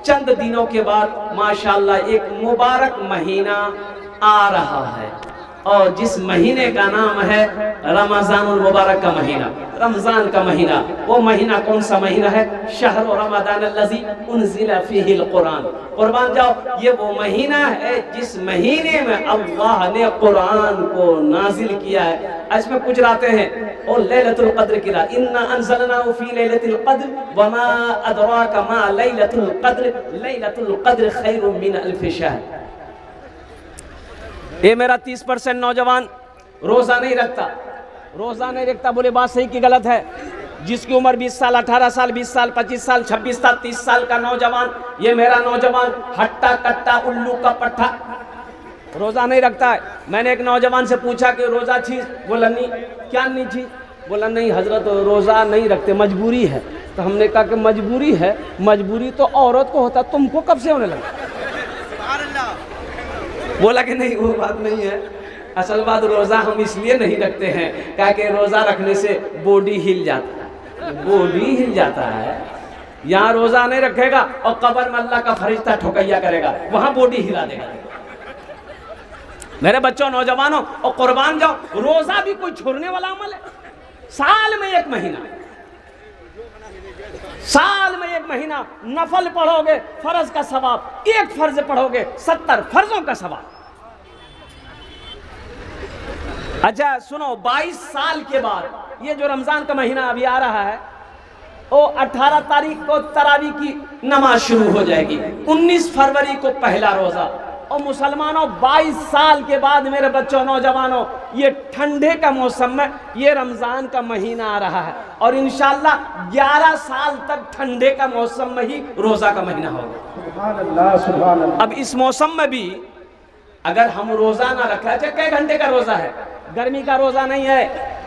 चंद दिनों के बाद माशाअल्लाह एक मुबारक महीना आ रहा है, और जिस महीने का नाम है रमज़ानुल मुबारक का महीना, रमज़ान का महीना। वो महीना कौन सा महीना है? शहर रमज़ान अल्लज़ी उन्ज़िला फ़ीहिल कुरान। कुर्बान जाओ, ये वो महीना है जिस महीने में अल्लाह ने कुरान को नाजिल किया है। इसमें कुछ रातें हैं और लैलतुल क़द्र की रात, इन्ना अंज़लनाहु फ़ी लैलतिल क़द्र वमा अदराका मा लैलतुल क़द्र, लैलतुल क़द्र खैरुम मिन अल्फ़ि शहर। ये मेरा 30% नौजवान रोज़ा नहीं रखता, रोज़ा नहीं रखता। बोले बात सही कि गलत है? जिसकी उम्र 20 साल, 18 साल, 20 साल, 25 साल, 26 साल, 30 साल का नौजवान, ये मेरा नौजवान हट्टा कट्टा उल्लू का पट्टा रोज़ा नहीं रखता है। मैंने एक नौजवान से पूछा कि रोज़ा चीज़? बोला नहीं। क्या नहीं चीज़? बोला नहीं हजरत, रोज़ा नहीं रखते, मजबूरी है। तो हमने कहा कि मजबूरी है, मजबूरी तो औरत को होता, तुमको कब से होने लगा? बोला कि नहीं वो बात नहीं है, असल बात रोज़ा हम इसलिए नहीं रखते हैं क्या कि रोज़ा रखने से बॉडी हिल जाता है, बॉडी हिल जाता है। यहाँ रोज़ा नहीं रखेगा और कब्र में अल्लाह का फरिश्ता ठोकैया करेगा, वहाँ बॉडी हिला देगा। मेरे बच्चों, नौजवानों, और कुर्बान जाओ, रोज़ा भी कोई छोड़ने वाला अमल है? साल में एक महीना, साल में एक महीना नफल पढ़ोगे फर्ज का सवाब, एक फर्ज पढ़ोगे 70 फर्जों का सवाब। अच्छा सुनो, 22 साल के बाद ये जो रमजान का महीना अभी आ रहा है, वो 18 तारीख को तरावी की नमाज शुरू हो जाएगी, 19 फरवरी को पहला रोजा। और मुसलमानों, 22 साल के बाद मेरे बच्चों, नौजवानों, ये ठंडे का मौसम में ये रमज़ान का महीना आ रहा है, और इंशाअल्लाह 11 साल तक ठंडे का मौसम में ही रोज़ा का महीना होगा। सुभान अल्लाह, सुभान अल्लाह। अब इस मौसम में भी अगर हम रोज़ा ना रखें, अच्छा कई घंटे का रोज़ा है? गर्मी का रोज़ा नहीं है,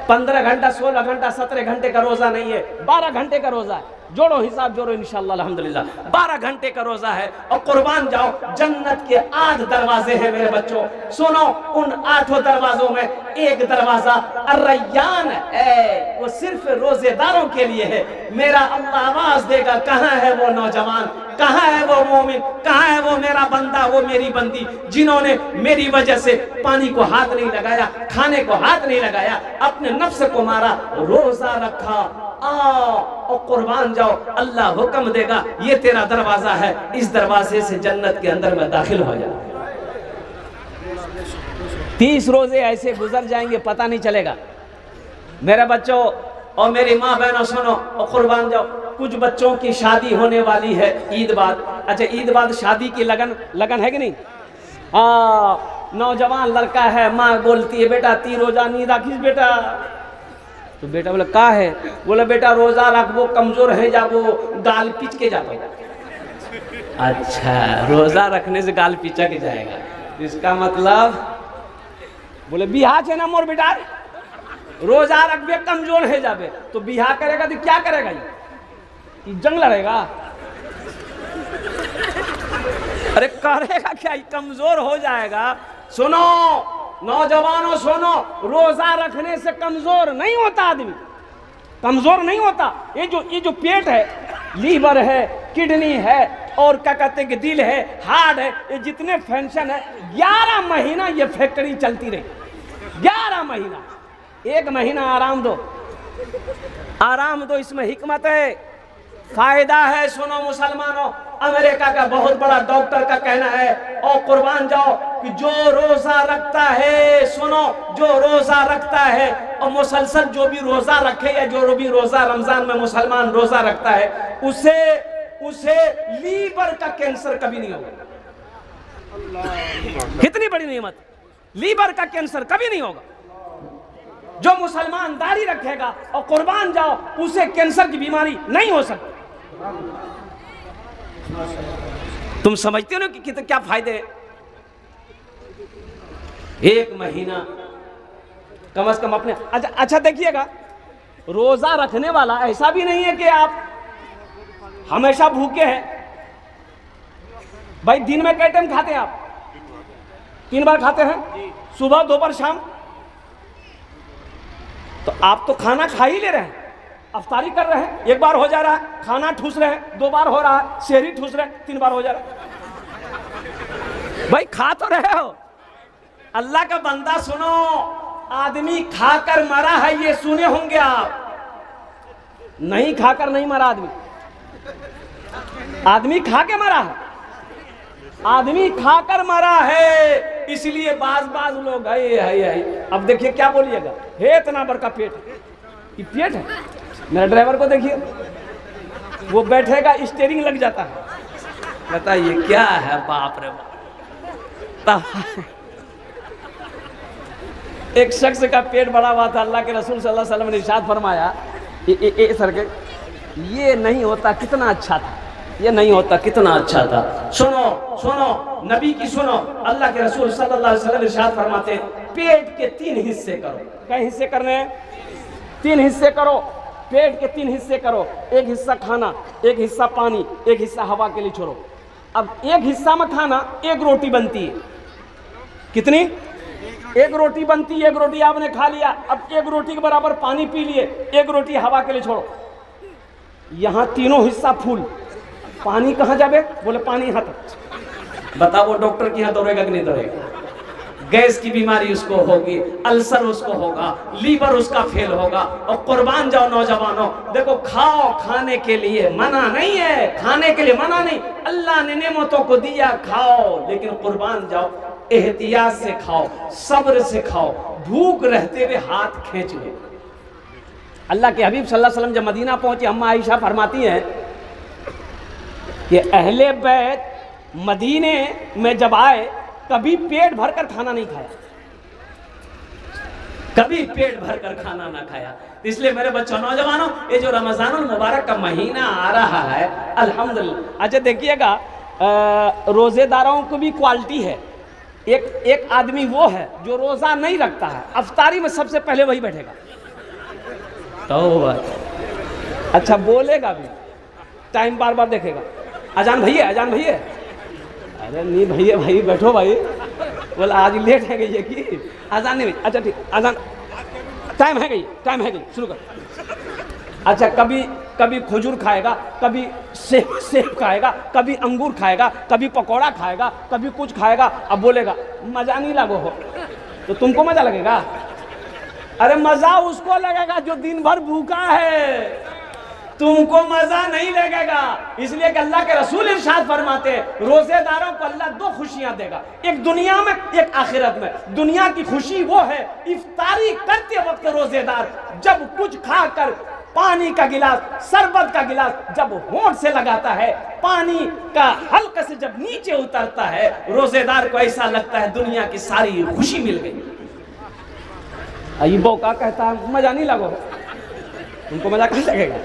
15 घंटा, 16 घंटा, 17 घंटे का रोज़ा नहीं है, 12 घंटे का रोज़ा है। जोड़ो हिसाब, जोड़ो इंशाअल्लाह, अल्हम्दुलिल्लाह 12 घंटे का रोजा है। और कुर्बान जाओ, जन्नत के 8 दरवाजे हैं मेरे बच्चों। सुनो, उन 8 दरवाजों में एक दरवाजा अर्रय्यान है, वो सिर्फ रोजेदारों के लिए है। मेरा अल्लाह आवाज देगा, कहाँ है वो नौजवान, कहाँ है वो मोमिन, कहाँ है वो मेरा बंदा, वो मेरी बंदी, जिन्होंने मेरी वजह से पानी को हाथ नहीं लगाया, खाने को हाथ नहीं लगाया, अपने नफ्स को मारा, रोजा रखा। और कुर्बान जाओ, अल्लाह हुक्म देगा, ये तेरा दरवाजा है, इस दरवाजे से जन्नत के अंदर में दाखिल हो जा। 30 रोजे ऐसे गुजर जाएंगे, पता नहीं चलेगा। मेरे बच्चों और मेरी माँ बहनों, सुनो और कुर्बान जाओ, कुछ बच्चों की शादी होने वाली है ईद बाद। अच्छा, ईद बाद शादी की लगन है कि नहीं? नौजवान लड़का है, माँ बोलती है बेटा 3 रोजा नहीं राखिस बेटा। तो बेटा बोला का है? बोला बेटा रोजा रख, वो कमजोर है, जा वो गाल पीच के जाता है। अच्छा, रोजा रखने से गाल पीछा के जाएगा, इसका मतलब बोले बिहार है ना मोर बेटा, रोजा रखबे कमजोर है जाबे, तो बिहार करेगा तो क्या करेगा? ये जंग लड़ेगा? अरे करेगा क्या, कमजोर हो जाएगा। सुनो नौजवानों, सुनो, रोजा रखने से कमजोर नहीं होता आदमी, कमजोर नहीं होता। ये जो पेट है, लीवर है, किडनी है, और क्या कहते हैं कि दिल है, हार्ट है, ये जितने फंक्शन है, 11 महीना ये फैक्ट्री चलती रही। 11 महीना, 1 महीना आराम दो, आराम दो, इसमें हिकमत है, फायदा है। सुनो मुसलमानों, अमेरिका का बहुत बड़ा डॉक्टर का कहना है, और कुर्बान जाओ, कि जो रोजा रखता है, सुनो, जो रोजा रखता है और मुसलसल जो भी रोजा रखे या जो भी रोजा रमजान में मुसलमान रोजा रखता है, उसे लीवर का कैंसर कभी नहीं होगा। कितनी बड़ी नेमत, लीवर का कैंसर कभी नहीं होगा। जो मुसलमान दाढ़ी रखेगा और कुर्बान जाओ, उसे कैंसर की बीमारी नहीं हो सकती। तुम समझते हो कि क्या फायदे हैं? 1 महीना कम से कम अपने। अच्छा देखिएगा, रोजा रखने वाला ऐसा भी नहीं है कि आप हमेशा भूखे हैं। भाई दिन में कई टाइम खाते हैं आप? 3 बार खाते हैं, सुबह, दोपहर, शाम। तो आप तो खाना खा ही ले रहे हैं, अफ्तारी कर रहे हैं, एक बार हो जा रहा है, खाना ठूस रहे हैं, 2 बार हो रहा है, शहरी ठूस रहे हैं, 3 बार हो जा रहा है। भाई खा तो रहे हो। अल्लाह का बंदा सुनो, आदमी खाकर मरा है, ये सुने होंगे आप। नहीं खाकर नहीं मरा आदमी, आदमी खा के मरा है, आदमी खाकर मरा है। इसलिए बाज लोग है। अब देखिए क्या बोलिएगा, हे इतना बड़का पेट, ये पेट है। मेरा ड्राइवर को देखिए, वो बैठेगा स्टीयरिंग लग जाता है। बताइए क्या है, बाप रे बाप। एक शख्स का पेट बड़ा हुआ था, अल्लाह के रसूल सल्लल्लाहु अलैहि वसल्लम ने इरशाद फरमाया, सर के ये नहीं होता कितना अच्छा था, ये नहीं होता कितना अच्छा था। सुनो सुनो, नबी की सुनो, अल्लाह के रसूल सल्लल्लाहु अलैहि वसल्लम इरशाद फरमाते, पेट के 3 हिस्से करो। क्या हिस्से करने हैं? 3 हिस्से करो। पेट के 3 हिस्से करो, एक हिस्सा खाना, एक हिस्सा पानी, एक हिस्सा हवा के लिए छोड़ो। अब एक हिस्सा में खाना, 1 रोटी बनती है। कितनी? 1 रोटी बनती है। 1 रोटी आपने खा लिया, अब 1 रोटी के बराबर पानी पी लिए, 1 रोटी हवा के लिए छोड़ो। यहाँ तीनों हिस्सा फूल। पानी कहाँ जावे? बोले पानी यहाँ तक। बताओ वो डॉक्टर के यहाँ दौड़ेगा कि नहीं दौड़ेगा? गैस की बीमारी उसको होगी, अल्सर उसको होगा, लीवर उसका फेल होगा। और कुर्बान जाओ नौजवानों, देखो खाओ, खाने के लिए मना नहीं है, खाने के लिए मना नहीं। अल्लाह ने नेमतों को दिया, खाओ, लेकिन कुर्बान जाओ, एहतियात से खाओ, सब्र से खाओ, भूख रहते हुए हाथ खींच लो। अल्लाह के हबीब सल्लल्लाहु अलैहि वसल्लम जब मदीना पहुंचे, अम्मा आयशा फरमाती हैं कि अहले बैत मदीने में जब आए, कभी पेट भरकर खाना नहीं खाया, कभी पेट भरकर खाना ना खाया। इसलिए मेरे बच्चों, नौजवानों, ये जो रमजानुल मुबारक का महीना आ रहा है, अल्हम्दुलिल्लाह। अच्छा देखिएगा, रोजेदारों को भी क्वालिटी है। एक आदमी वो है जो रोजा नहीं रखता है, अफ्तारी में सबसे पहले वही बैठेगा। तो अच्छा बोलेगा भी, टाइम बार बार देखेगा, अजान भैया, अजान भैया। अरे नहीं भैया, भाई बैठो भाई। बोला आज लेट है गई है कि अजान नहीं? अच्छा ठीक, अजान टाइम है गई, टाइम है गई, शुरू कर। अच्छा कभी खजूर खाएगा, कभी सेब खाएगा, कभी अंगूर खाएगा, कभी पकौड़ा खाएगा, कभी कुछ खाएगा। अब बोलेगा मजा नहीं लगो हो, तो तुमको मजा लगेगा? अरे मजा उसको लगेगा जो दिन भर भूखा है, तुमको मजा नहीं लगेगा। इसलिए कि अल्लाह के रसूल इरशाद फरमाते, रोजेदारों को अल्लाह 2 खुशियां देगा, एक दुनिया में, एक आखिरत में। दुनिया की खुशी वो है, इफ्तारी करते वक्त रोजेदार जब कुछ खाकर पानी का गिलास, शरबत का गिलास जब होंठ से लगाता है, पानी का हल्के से जब नीचे उतरता है, रोजेदार को ऐसा लगता है दुनिया की सारी खुशी मिल गई। अय्यूब का कहता है मजा नहीं लगो, तुमको मजा नहीं लगेगा?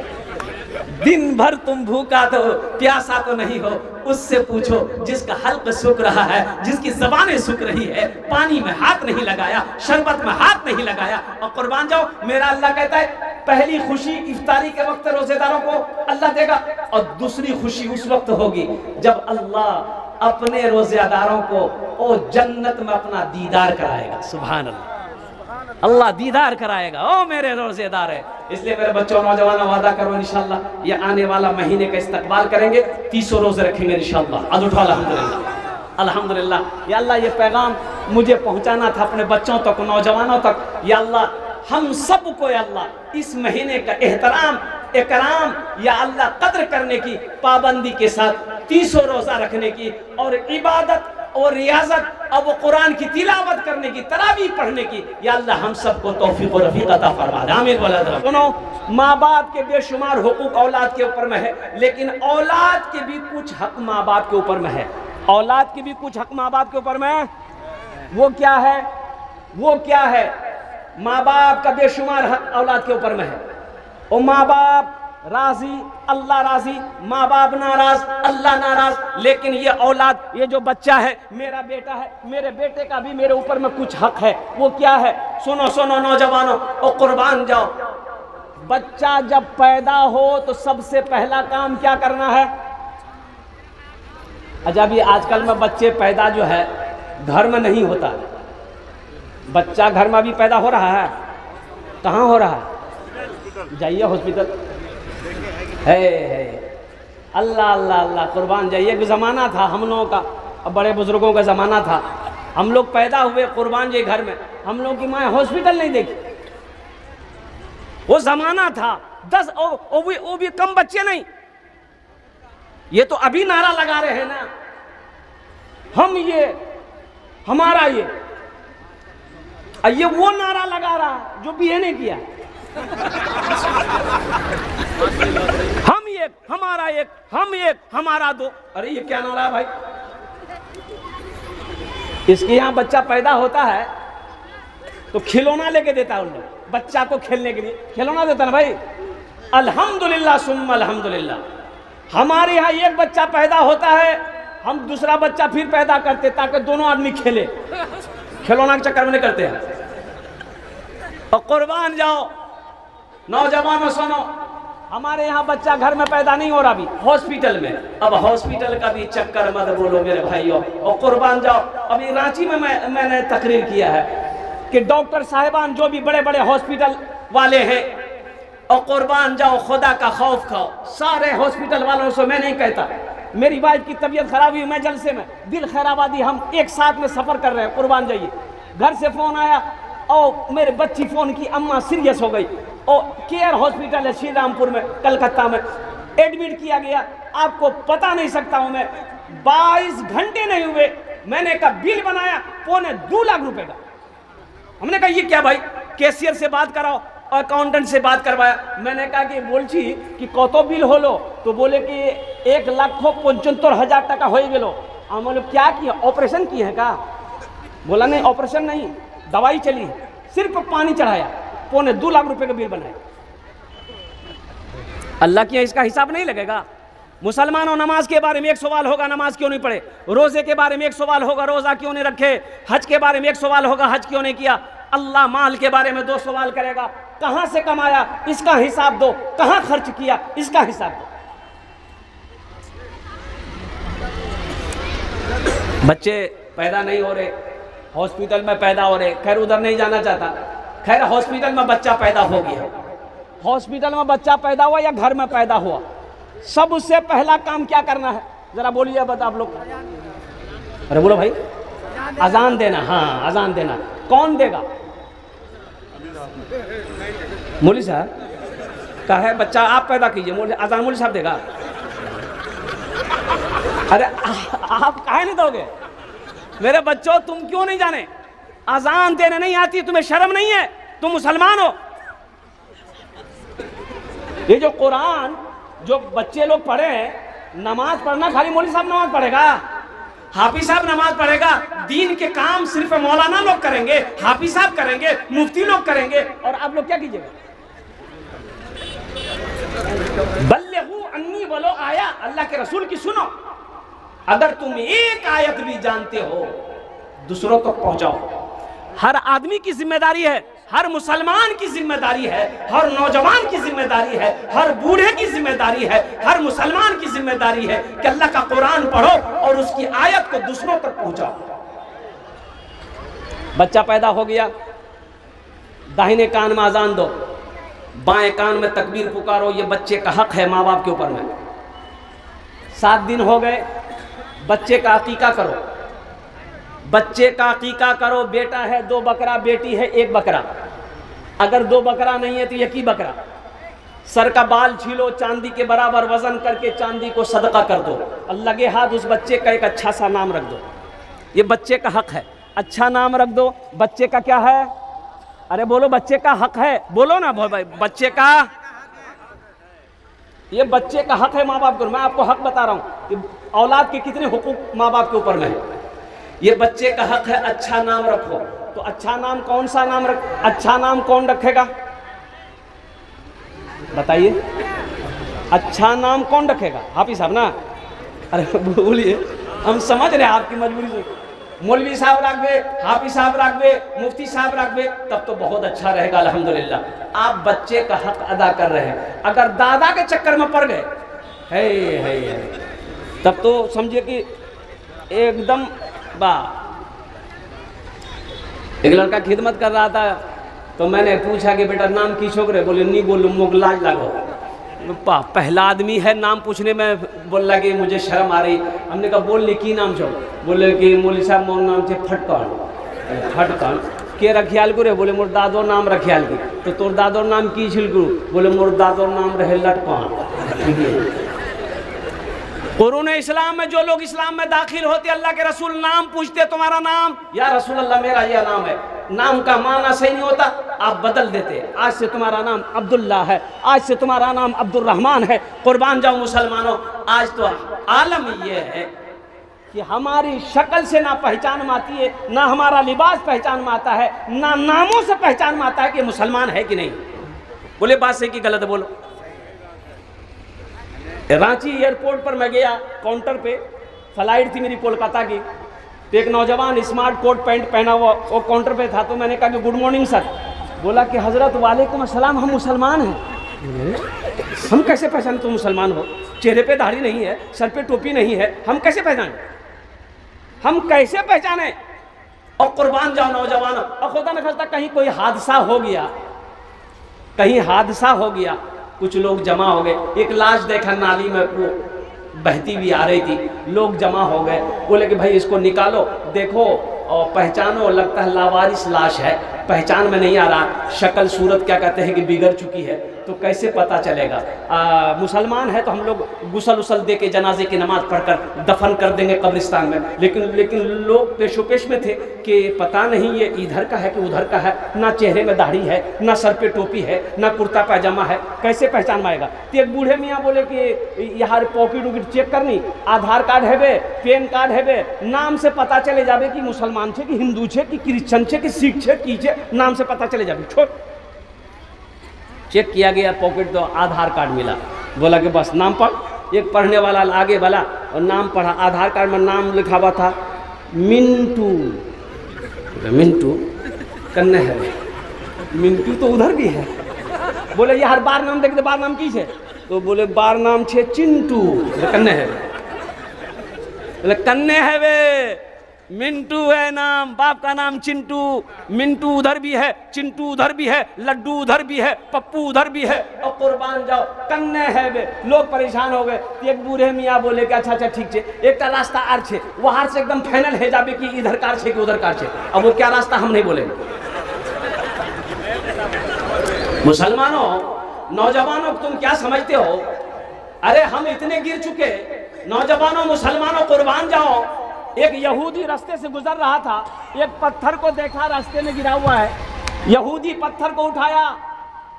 दिन भर तुम भूखा तो प्यासा तो नहीं हो, उससे पूछो जिसका हल्क सूख रहा है, जिसकी जबानें सूख रही है, पानी में हाथ नहीं लगाया, शरबत में हाथ नहीं लगाया। और कुर्बान जाओ, मेरा अल्लाह कहता है पहली खुशी इफ्तारी के वक्त रोजेदारों को अल्लाह देगा, और दूसरी खुशी उस वक्त होगी जब अल्लाह अपने रोजेदारों को ओ जन्नत में अपना दीदार कराएगा। सुभान अल्लाह, अल्लाह दीदार कराएगा, ओ मेरे रोजेदार है। इसलिए मेरे बच्चों, नौजवानों, वादा करो इंशाल्लाह ये आने वाला महीने का इस्तकबाल करेंगे, 300 रोजे रखेंगे इंशाल्लाह। आज उठो अल्हम्दुलिल्लाह, अल्हम्दुलिल्लाह। या अल्लाह ये पैगाम मुझे पहुंचाना था अपने बच्चों तक, नौजवानों तक। या अल्लाह हम सबको या अल्लाह इस महीने का एहतराम, इकराम, या अल्लाह कद्र करने की, पाबंदी के साथ 300 रोजा रखने की, और इबादत और रियाजत और वो कुरान की तिलावत करने की, तरावी पढ़ने की, या अल्लाह हम सबको तौफीक और रफीक अता फरमा दे। आमीन बोला जरा। सुनो, माँ बाप के बेशुमार हुकूक औलाद के ऊपर में है, लेकिन औलाद के भी कुछ हक माँ बाप के ऊपर में है। औलाद के भी कुछ हक माँ बाप के ऊपर में है। वो क्या है? वो क्या है? माँ बाप का बेशुमार हक औलाद के ऊपर में है। और माँ बाप राजी, अल्लाह राजी, माँ बाप नाराज, अल्लाह नाराज। लेकिन ये औलाद, ये जो बच्चा है, मेरा बेटा है, मेरे बेटे का भी मेरे ऊपर में कुछ हक है। वो क्या है? सुनो सुनो नौजवानों, और कुर्बान जाओ, बच्चा जब पैदा हो तो सबसे पहला काम क्या करना है? अच्छा, अभी आजकल में बच्चे पैदा जो है घर में नहीं होता, बच्चा घर में भी पैदा हो रहा है। कहाँ हो रहा है? जाइए हॉस्पिटल। है अल्लाह अल्लाह अल्लाह कुर्बान जाइए। एक ज़माना था हम लोगों का, अब बड़े बुजुर्गों का ज़माना था, हम लोग पैदा हुए कुर्बान जी घर में, हम लोग की माँ हॉस्पिटल नहीं देखी। वो ज़माना था 10 वो भी कम बच्चे नहीं। ये तो अभी नारा लगा रहे हैं ना, हम ये हमारा ये वो नारा लगा रहा जो बीए ने किया। हम एक हमारा एक, हम एक हमारा दो। अरे ये क्या नारा है भाई? इसके यहाँ बच्चा पैदा होता है तो खिलौना लेके देता है उन लोग बच्चा को खेलने के लिए, खिलौना देता है ना भाई। अल्हम्दुलिल्लाह सुम्मा अल्हम्दुलिल्लाह। हमारे यहाँ एक बच्चा पैदा होता है, हम दूसरा बच्चा फिर पैदा करते ताकि दोनों आदमी खेले, खिलौना के चक्कर में नहीं करते हैं। और कुर्बान जाओ नौजवानों सुनो, हमारे यहाँ बच्चा घर में पैदा नहीं हो रहा, अभी हॉस्पिटल में। अब हॉस्पिटल का भी चक्कर मत बोलो मेरे भाइयों। और कुर्बान जाओ, अभी रांची में मैंने तकरीर किया है कि डॉक्टर साहिबान जो भी बड़े बड़े हॉस्पिटल वाले हैं, और कुर्बान जाओ खुदा का खौफ खाओ। सारे हॉस्पिटल वालों से मैं नहीं कहता, मेरी वाइफ की तबीयत खराब हुई, मैं जलसे में दिल खैराबादी, हम एक साथ में सफर कर रहे हैं, कुर्बान जाइए। घर से फोन आया और मेरे बच्ची फोन की, अम्मा सीरियस हो गई, और केयर हॉस्पिटल है श्री रामपुर में कलकत्ता में, एडमिट किया गया। आपको पता नहीं सकता हूं मैं, 22 घंटे नहीं हुए, मैंने का बिल बनाया 2.25 लाख रुपए का। हमने कहा ये क्या भाई? कैशियर से बात कराओ, अकाउंटेंट से बात करवाया। मैंने कहा कि बोलছি कि कत बिल हलो? तो बोले कि 1,75,000 টাকা हो गेलो। हम बोले क्या किया? ऑपरेशन किए हैं का? बोला नहीं ऑपरेशन नहीं, दवाई चली, सिर्फ पानी चढ़ाया, 2.25 लाख रुपए का बिल बनाया। अल्लाह की इसका हिसाब नहीं लगेगा? मुसलमानों, नमाज के बारे में एक सवाल होगा, नमाज क्यों नहीं पढ़े? रोजे के बारे में एक सवाल होगा, रोजा क्यों नहीं रखे? हज के बारे में एक सवाल होगा, हज क्यों नहीं किया? अल्लाह माल के बारे में 2 सवाल करेगा, कहां से कमाया इसका हिसाब दो, कहां खर्च किया इसका हिसाब दो। बच्चे पैदा नहीं हो रहे, हॉस्पिटल में पैदा हो रहे। खैर उधर नहीं जाना चाहता, खैर हॉस्पिटल में बच्चा पैदा हो गया। हॉस्पिटल में बच्चा पैदा हुआ या घर में पैदा हुआ, सब उससे पहला काम क्या करना है जरा बोलिए बता आप लोग। अरे बोलो भाई, अजान देना। हाँ अजान देना। कौन देगा? मौलवी साहब का है बच्चा, आप पैदा कीजिए, अजान मौलवी साहब देगा। अरे आप काहे नहीं दोगे? मेरे बच्चों तुम क्यों नहीं जाने? अजान देने नहीं आती, तुम्हें शर्म नहीं है? तुम मुसलमान हो। ये जो कुरान जो बच्चे लोग पढ़े हैं, नमाज पढ़ना खाली मौलवी साहब नमाज पढ़ेगा, हाफिज साहब नमाज पढ़ेगा, दीन के काम सिर्फ मौलाना लोग करेंगे, हाफिज साहब करेंगे, मुफ्ती लोग करेंगे, और आप लोग क्या कीजिएगा? बल्लिगू अन्नी वलो आया, अल्लाह के रसूल की सुनो। अगर तुम एक आयत भी जानते हो दूसरों तक पहुंचाओ। हर आदमी की जिम्मेदारी है, हर मुसलमान की जिम्मेदारी है, हर नौजवान की जिम्मेदारी है, हर बूढ़े की जिम्मेदारी है, हर मुसलमान की जिम्मेदारी है कि अल्लाह का कुरान पढ़ो और उसकी आयत को दूसरों तक पहुंचाओ। बच्चा पैदा हो गया, दाहिने कान में अजान दो, बाएं कान में तकबीर पुकारो, ये बच्चे का हक है माँ बाप के ऊपर में। 7 दिन हो गए, बच्चे का अकीका करो, बच्चे का अकीका करो। बेटा है 2 बकरा, बेटी है 1 बकरा। अगर 2 बकरा नहीं है तो 1 ही बकरा। सर का बाल छीलो, चांदी के बराबर वजन करके चांदी को सदका कर दो, और लगे हाथ उस बच्चे का एक अच्छा सा नाम रख दो। ये बच्चे का हक है, अच्छा नाम रख दो। बच्चे का क्या है? अरे बोलो, बच्चे का हक है, बोलो ना भाई। बच्चे का, ये बच्चे का हक है माँ बाप को। मैं आपको हक बता रहा हूँ कि औलाद के कितने हुकूक माँ बाप के ऊपर में है। ये बच्चे का हक है, अच्छा नाम रखो। तो अच्छा नाम कौन सा नाम रख? अच्छा नाम कौन रखेगा बताइए? अच्छा नाम कौन रखेगा? हाफिज साहब ना? अरे बोलिए, हम समझ रहे हैं आपकी मजबूरी से। मौलवी साहब रख दे, हाफिज साहब रख दे, मुफ्ती साहब रख दे, तब तो बहुत अच्छा रहेगा अल्हम्दुलिल्लाह। आप बच्चे का हक अदा कर रहे हैं। अगर दादा के चक्कर में पड़ गए है तब तो समझिए कि एकदम एक लड़का खिदमत कर रहा था तो मैंने पूछा कि बेटा नाम की छोकरे, बोले नहीं बोलूँ मुग लाज लागो। पहला आदमी है नाम पूछने में बोल रहा कि मुझे शर्म आ रही। हमने कहा बोल ली की नाम छो? बोले कि मौलवी साहब मोर नाम थे फटकान। फटकान के रखियाल गुरे? बोले मोर दादो नाम रखियाल की। तो तोर दादोर नाम की छिल गुरु? बोले मोर दादोर नाम रहे लटकान। कुरान इस्लाम में जो लोग इस्लाम में दाखिल होते अल्लाह के रसूल नाम पूछते, तुम्हारा नाम? या रसूल अल्लाह मेरा यह नाम है। नाम का माना सही नहीं होता, आप बदल देते। आज से तुम्हारा नाम अब्दुल्ला है, आज से तुम्हारा नाम अब्दुल रहमान है। कुर्बान जाओ मुसलमानों, आज तो आलम ये है कि हमारी शक्ल से ना पहचान में आती है, ना हमारा लिबास पहचान में आता है, ना नामों से पहचान में आता है कि मुसलमान है कि नहीं। बोले बात सही कि गलत? बोलो। रांची एयरपोर्ट पर मैं गया, काउंटर पे फ्लाइट थी मेरी कोलकाता की, तो एक नौजवान स्मार्ट कोट पैंट पहना हुआ वो काउंटर पे था। तो मैंने कहा कि गुड मॉर्निंग सर। बोला कि हजरत वालेकुम अस्सलाम, हम मुसलमान हैं। हम कैसे पहचाने तुम मुसलमान हो? चेहरे पे दाढ़ी नहीं है, सर पे टोपी नहीं है, हम कैसे पहचाने? हम कैसे पहचाने? और कुर्बान जाओ नौजवान, और खुदा न खास्ता कहीं कोई हादसा हो गया, कहीं हादसा हो गया, कुछ लोग जमा हो गए, एक लाश देखा नाली में, वो बहती हुई आ रही थी, लोग जमा हो गए। बोले कि भाई इसको निकालो, देखो और पहचानो, लगता है लावारिस लाश है, पहचान में नहीं आ रहा, शक्ल सूरत क्या कहते हैं कि बिगड़ चुकी है, तो कैसे पता चलेगा? मुसलमान है तो हम लोग गुसल उसल दे के जनाजे की नमाज पढ़कर दफन कर देंगे कब्रिस्तान में। लेकिन लोग पेशोपेश में थे कि पता नहीं ये इधर का है कि उधर का है, ना चेहरे में दाढ़ी है, ना सर पे टोपी है, ना कुर्ता पैजामा है, कैसे पहचान में आएगा? तो एक बूढ़े मियाँ बोले कि यहाँ पॉकेट वॉकेट चेक करनी, आधार कार्ड है बे, पैन कार्ड है बे, नाम से पता चले जावे कि मुसलमान छे कि हिंदू छे कि क्रिश्चन छे कि सिख छे की छे, नाम से पता चले जावे। छोड़, चेक किया गया पॉकेट, तो आधार कार्ड मिला। बोला कि बस नाम पढ़। एक पढ़ने वाला आगे वाला और नाम पढ़ा, आधार कार्ड में नाम लिखा हुआ था मिंटू। मिंटू कन्ने है, मिंटू तो उधर भी है। बोले यार बार नाम देख दे, बार नाम की है? तो बोले बार नाम छे चिंटू। कन्ने है? बोले कन्ने है वे, मिंटू है नाम, बाप का नाम चिंटू। मिंटू उधर भी है, चिंटू उधर भी है, लड्डू उधर भी है, पप्पू उधर भी है, और कुर्बान जाओ कन्ने है वे। लोग परेशान हो गए। एक बूढ़े मियाँ बोले कि अच्छा अच्छा ठीक है, एक का रास्ता आर छे, वहां से एकदम फाइनल है जाबे कि इधर कार छे कि उधर कार छे। अब वो क्या रास्ता हम नहीं बोलेंगे। मुसलमानों, नौजवानों, तुम क्या समझते हो? अरे हम इतने गिर चुके। नौजवानों, मुसलमानों, कुर्बान जाओ। एक यहूदी रास्ते से गुजर रहा था, एक पत्थर को देखा रास्ते में गिरा हुआ है, यहूदी पत्थर को उठाया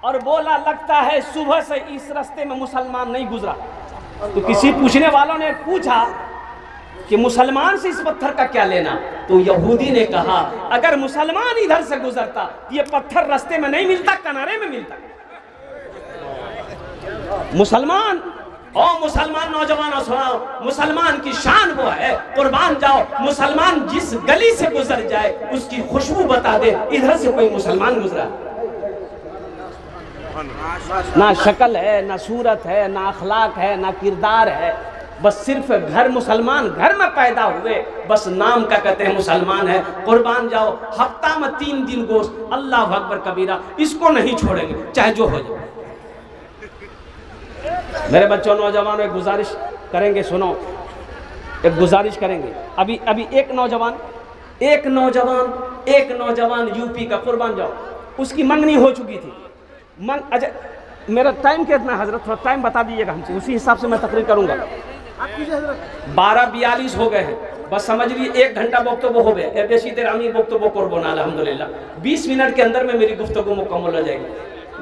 और बोला लगता है सुबह से इस रास्ते में मुसलमान नहीं गुजरा। तो किसी पूछने वालों ने पूछा कि मुसलमान से इस पत्थर का क्या लेना? तो यहूदी ने कहा अगर मुसलमान इधर से गुजरता ये पत्थर रास्ते में नहीं मिलता, किनारे में मिलता। मुसलमान और मुसलमान नौजवानों सुनाओ, मुसलमान की शान वो है, कुर्बान जाओ, मुसलमान जिस गली से गुजर जाए उसकी खुशबू बता दे इधर से कोई मुसलमान गुजरा। ना शक्ल है, ना सूरत है, ना अखलाक है, ना किरदार है, बस सिर्फ घर, मुसलमान घर में पैदा हुए, बस नाम का कहते हैं मुसलमान है। कुर्बान जाओ, हफ्ता में 3 दिन गोश्त, अल्लाह अकबर कबीरा, इसको नहीं छोड़ेंगे चाहे जो हो जाए। मेरे बच्चों, नौजवानों, एक गुजारिश करेंगे, सुनो, एक गुजारिश करेंगे। अभी एक नौजवान यूपी का, कुर्बान जाओ, उसकी मंगनी हो चुकी थी। अच्छा मेरा टाइम कितना है हजरत, थोड़ा टाइम बता दीजिएगा हमसे, उसी हिसाब से मैं तकरीर करूंगा। 12:42 हो गए हैं, बस समझ लीजिए 1 घंटा वक्तव्य हो गया। बेसी देर আমি वक्तव्य করব না, अल्हम्दुलिल्लाह 20 मिनट के अंदर में मेरी गुफ्तगू मुकम्मल हो जाएगी।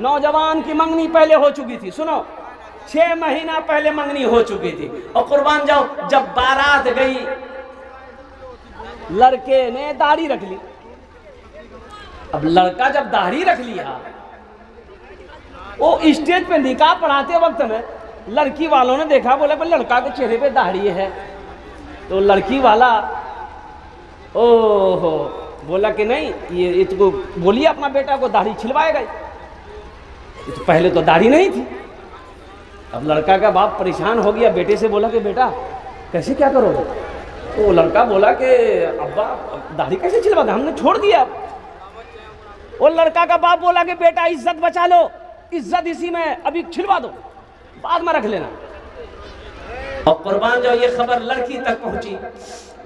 नौजवान की मंगनी पहले हो चुकी थी, सुनो, 6 महीना पहले मंगनी हो चुकी थी। और कुर्बान जाओ, जब बारात गई, लड़के ने दाढ़ी रख ली। अब लड़का जब दाढ़ी रख लिया, वो स्टेज पे निकाह पढ़ाते वक्त में लड़की वालों ने देखा, बोले पर लड़का के चेहरे पे दाढ़ी है। तो लड़की वाला ओहो बोला कि नहीं, ये इसको बोलिए अपना बेटा को दाढ़ी छिलवाएगा। तो पहले तो दाढ़ी नहीं थी। अब लड़का का बाप परेशान हो गया, बेटे से बोला कि बेटा कैसे क्या करोगे? तो लड़का बोला कि अब्बा दाढ़ी कैसे छिलवा दें, हमने छोड़ दिया। वो लड़का का बाप बोला कि बेटा इज्जत बचा लो, इज्जत इसी में, अभी छिलवा दो, बाद में रख लेना। और कुर्बान जाओ ये खबर लड़की तक पहुंची।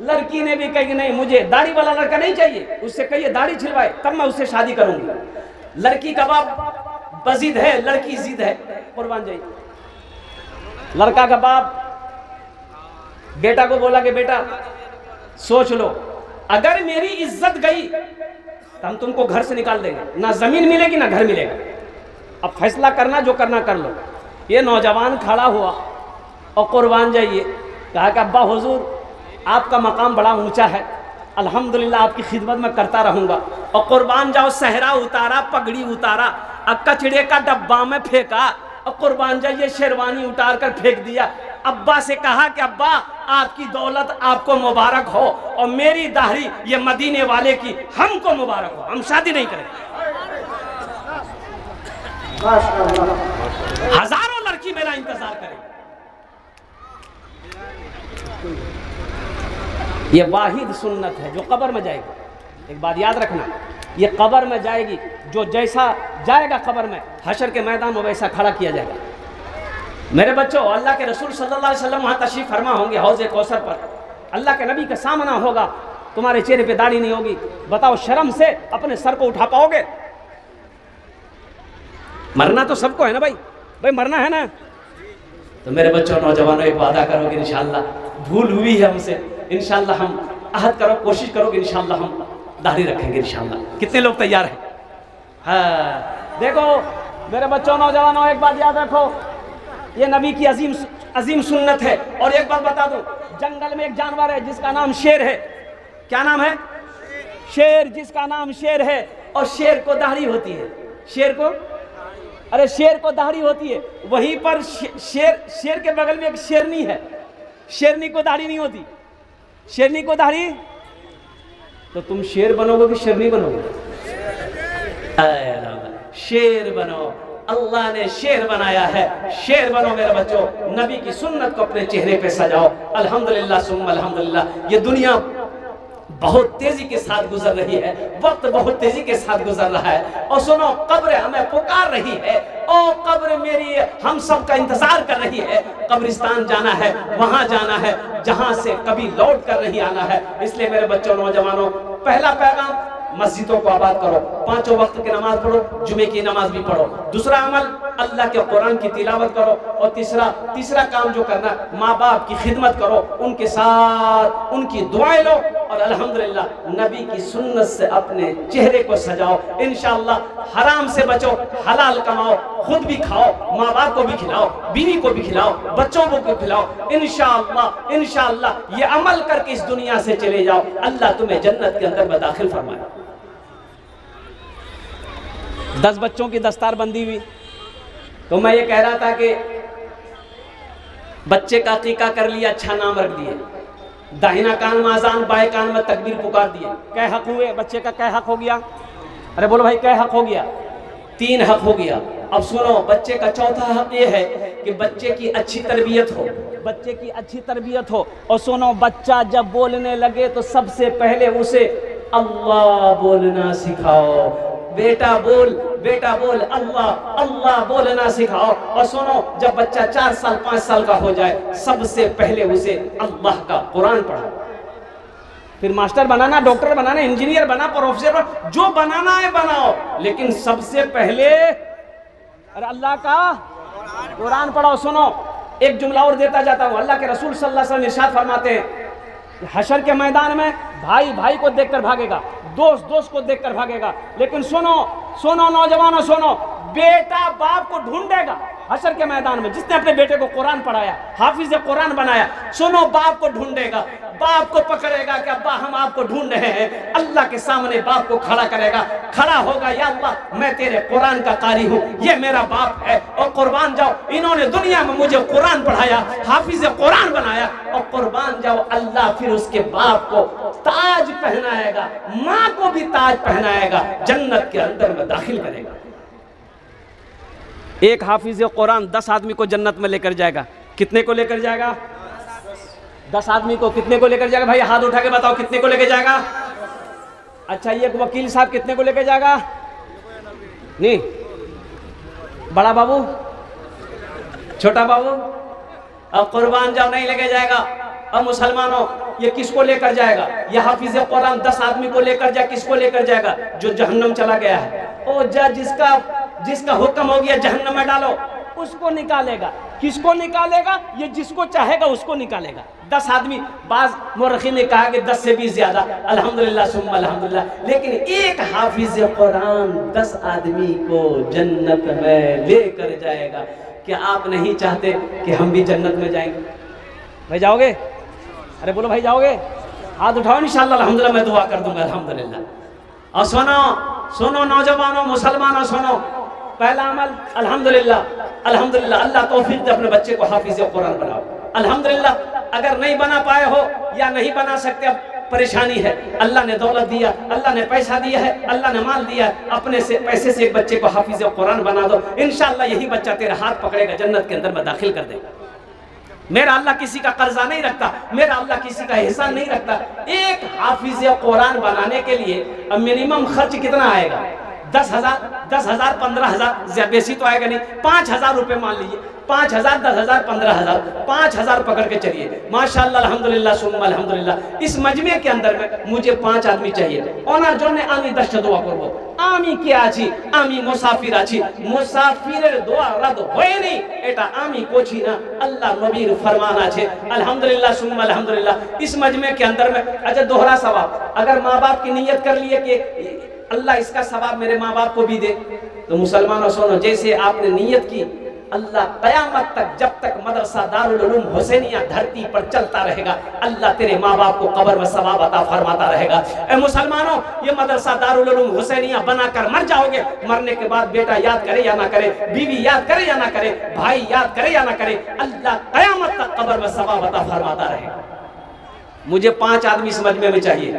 लड़की ने भी कही कि नहीं, मुझे दाढ़ी वाला लड़का नहीं चाहिए, उससे कहिए दाढ़ी छिलवाए तब मैं उससे शादी करूंगी। लड़की का बाप बजिद है, लड़की जिद है। कुर्बान जाइए, लड़का का बाप बेटा को बोला कि बेटा सोच लो, अगर मेरी इज्जत गई तो हम तुमको घर से निकाल देंगे, ना जमीन मिलेगी ना घर मिलेगा, अब फैसला करना, जो करना कर लो। ये नौजवान खड़ा हुआ और कुर्बान जाइए कहा कि अब्बा हुजूर आपका मकाम बड़ा ऊंचा है, अल्हम्दुलिल्लाह आपकी खिदमत में करता रहूंगा। और कुर्बान जाओ सहरा उतारा, पगड़ी उतारा और कचड़े का डब्बा में फेंका, और कुर्बान जाइए शेरवानी उतार कर फेंक दिया। अब्बा से कहा कि अब्बा आपकी दौलत आपको मुबारक हो और मेरी दाढ़ी ये मदीने वाले की हमको मुबारक हो, हम शादी नहीं करेंगे। हजारों लड़की मेरा इंतजार करें। ये वाहिद सुन्नत है जो कब्र में जाएगी। एक बात याद रखना, ये कब्र में जाएगी, जो जैसा जाएगा कब्र में, हशर के मैदान में वैसा खड़ा किया जाएगा। मेरे बच्चों, अल्लाह के रसूल सल्लल्लाहु अलैहि वसल्लम वहाँ तशरीफ फरमा होंगे हौज़े कौसर पर, अल्लाह के नबी का सामना होगा, तुम्हारे चेहरे पे दाढ़ी नहीं होगी, बताओ शर्म से अपने सर को उठा पाओगे? मरना तो सबको है ना भाई, भाई मरना है ना। तो मेरे बच्चों, नौजवानों, एक वादा करोगे इंशाअल्लाह, भूल हुई है हमसे, इंशाअल्लाह हम अहद करो, कोशिश करोगे इंशाअल्लाह हम दाढ़ी रखेंगे इंशाअल्लाह। कितने लोग तैयार हैं? हाँ, देखो मेरे बच्चों, नौजवानों, एक बात याद रखो, ये नबी की अजीम सुन्नत है। और एक बात बता दूं, जंगल में एक जानवर है जिसका नाम शेर है। क्या नाम है? शेर, जिसका नाम शेर है। और शेर को दाढ़ी होती है, शेर को, अरे शेर को दाढ़ी होती है। वहीं पर शेर के बगल में एक शेरनी है, शेरनी को दाढ़ी नहीं होती। शेरनी को दाढ़ी, तो तुम शेर बनोगे कि शेरनी बनोगे? शेर बनो, अल्लाह ने शेर बनाया है, शेर बनो मेरे बच्चों। नबी की सुन्नत को अपने चेहरे पे सजाओ। अल्हम्दुलिल्लाह सुम्मा अल्हम्दुलिल्लाह। ये दुनिया बहुत तेजी के साथ गुजर रही है, वक्त बहुत तेजी के साथ गुजर रहा है। और सुनो, कब्र हमें पुकार रही है, ओ कब्र मेरी हम सब का इंतजार कर रही है। कब्रिस्तान जाना है, वहां जाना है जहां से कभी लौट कर नहीं आना है। इसलिए मेरे बच्चों, नौजवानों, पहला पैगाम, मस्जिदों को आबाद करो, 5 वक्त की नमाज पढ़ो, जुमे की नमाज भी पढ़ो। दूसरा अमल, अल्लाह के कुरान की तिलावत करो। और तीसरा काम जो करना, माँ बाप की खिदमत करो, उनके साथ उनकी दुआएं लो, और अल्हम्दुलिल्लाह नबी की सुन्नत से अपने चेहरे को सजाओ। इंशाअल्लाह हराम से बचो, हलाल कमाओ, खुद भी खाओ, माँ बाप को भी खिलाओ, बीवी को भी खिलाओ, बच्चों को भी खिलाओ। इंशाअल्लाह ये अमल करके इस दुनिया से चले जाओ, अल्लाह तुम्हें जन्नत के अंदर में दाखिल फरमाए। 10 बच्चों की दस्तार बंदी हुई, तो मैं ये कह रहा था कि बच्चे का अकीका कर लिया, अच्छा नाम रख दिए, दाहिना कान में अजान, बाएं कान में तकबीर पुकार दिए। कै हक हुए? बच्चे का कै हक हो गया? अरे बोलो भाई, कै हक हो गया? 3 हक हो गया। अब सुनो, बच्चे का चौथा हक ये है कि बच्चे की अच्छी तरबियत हो, बच्चे की अच्छी तरबियत हो। और सुनो, बच्चा जब बोलने लगे तो सबसे पहले उसे अल्लाह बोलना सिखाओ। बेटा बोल अल्लाह अल्लाह बोलना सिखाओ। और सुनो, जब बच्चा 4 साल 5 साल का हो जाए, सबसे पहले उसे अल्लाह का कुरान पढ़ाओ। फिर मास्टर बनाना, डॉक्टर बनाना, इंजीनियर बना, प्रोफेसर बना, जो बनाना है बनाओ, लेकिन सबसे पहले अरे अल्लाह का कुरान पढ़ाओ। सुनो, एक जुमला और देता जाता हूँ। अल्लाह के रसूल सल्लल्लाहु अलैहि वसल्लम इरशाद फरमाते हैं, हशर के मैदान में भाई भाई को देखकर भागेगा, दोस्त दोस्त को देखकर भागेगा, लेकिन सुनो नौजवानों, सुनो, बेटा बाप को ढूंढेगा हशर के मैदान में। जिसने अपने बेटे को कुरान पढ़ाया, हाफिज कुरान बनाया, सुनो, बाप को ढूंढेगा, बाप को पकड़ेगा कि अब्बा हम आपको ढूंढ रहे हैं। अल्लाह के सामने बाप को खड़ा करेगा, खड़ा होगा, या अल्लाह मैं तेरे कुरान का कारी हूँ, ये मेरा बाप है। और कुर्बान जाओ, इन्होंने दुनिया में मुझे कुरान पढ़ाया, हाफिज कुरान बनाया। और कुर्बान जाओ, अल्लाह फिर उसके बाप को ताज पहनाएगा, माँ को भी ताज पहनाएगा, जन्नत के अंदर में दाखिल करेगा। एक हाफिज कुरान 10 आदमी को जन्नत में लेकर जाएगा। कितने को लेकर जाएगा? 10 आदमी को। कितने को लेकर जाएगा? भाई हाथ उठा के बताओ, कितने को लेकर जाएगा? अच्छा, ये वकील साहब कितने को लेकर जाएगा? नहीं, बड़ा बाबू, छोटा बाबू, अब कुर्बान जाओ नहीं लेके जाएगा। अब मुसलमानों ये किसको लेकर जाएगा? ये हाफिज कुरान 10 आदमी को लेकर जाए, किसको लेकर जाएगा? जो जहन्नम चला गया है। ओ जिसका हुक्म हो गया जहन्नम में डालो, उसको निकालेगा। किसको निकालेगा? ये जिसको चाहेगा उसको निकालेगा। 10 आदमी, बाज मुर्खी ने कहा कि 10 से भी ज्यादा, अल्हम्दुलिल्लाह सुम्मा अल्हम्दुलिल्लाह। लेकिन एक हाफिज कुरान 10 आदमी को जन्नत में लेकर जाएगा। क्या आप नहीं चाहते कि हम भी जन्नत में जाएंगे? भाई जाओगे? अरे बोलो भाई जाओगे? हाथ उठाओ, इंशाअल्लाह अल्हम्दुलिल्लाह मैं दुआ कर दूंगा अल्हम्दुलिल्लाह। और सुनो नौजवानों, मुसलमानों, सुनो, पहला अमल अल्हम्दुलिल्लाह अल्हम्दुलिल्लाह, अल्लाह तौफीक दे अपने बच्चे को हाफिज कुरान बनाओ। अल्हम्दुलिल्लाह। अगर नहीं बना पाए हो या नहीं बना सकते, अब परेशानी है, अल्लाह ने दौलत दिया, अल्लाह ने पैसा दिया है, अल्लाह ने माल दिया है, अपने से पैसे से एक बच्चे को हाफिज कुरान बना दो। इंशाअल्लाह यही बच्चा तेरा हाथ पकड़ेगा, जन्नत के अंदर में दाखिल कर देगा। मेरा अल्लाह किसी का कर्जा नहीं रखता, मेरा अल्लाह किसी का एहसान नहीं रखता। एक हाफिज कुरान बनाने के लिए अब मिनिमम खर्च कितना आएगा? 10,000, 10,000, 15,000, बेसी तो आएगा नहीं, 5,000 रुपये मान लीजिए। 5,000, 10,000, 15,000, 5,000 पकड़ के चलिए। माशाअल्लाह अल्हम्दुलिल्लाह सुम्मा अल्हम्दुलिल्लाह। इस मजमे के अंदर में मुझे 5 आदमी चाहिए। ओनार जोने आमी 10 দোয়া করব। আমি কে আছি? আমি মুসাফির আছি। মুসাফিরের দোয়া রদ হয়নি, এটা আমি করছি না, আল্লাহ নবীর ফরমান আছে। अल्हम्दुलिल्लाह सुम्मा अल्हम्दुलिल्लाह। इस मजमे के अंदर में अच्छा दोहरा सवाब, अगर माँ बाप की नीयत कर लिए कि अल्लाह इसका सवाब मेरे माँ बाप को भी दे, तो मुसलमानों सुनो, जैसे आपने नीयत की, अल्लाह क़यामत तक, जब तक मदरसा दारुल उलूम हुसैनिया धरती पर चलता रहेगा, अल्लाह तेरे माँ बाप को कब्र में सवाब अता फरमाता रहेगा। ए मुसलमानों, ये मदरसा दारुल उलूम हुसैनिया बनाकर मर जाओगे, मरने के बाद बेटा याद करे या ना करे, बीवी याद करे या ना करे, भाई याद करे या ना करे, अल्लाह क़यामत तक कब्र में सवाब अता फरमाता रहेगा। मुझे 5 आदमी इस मजमे में चाहिए।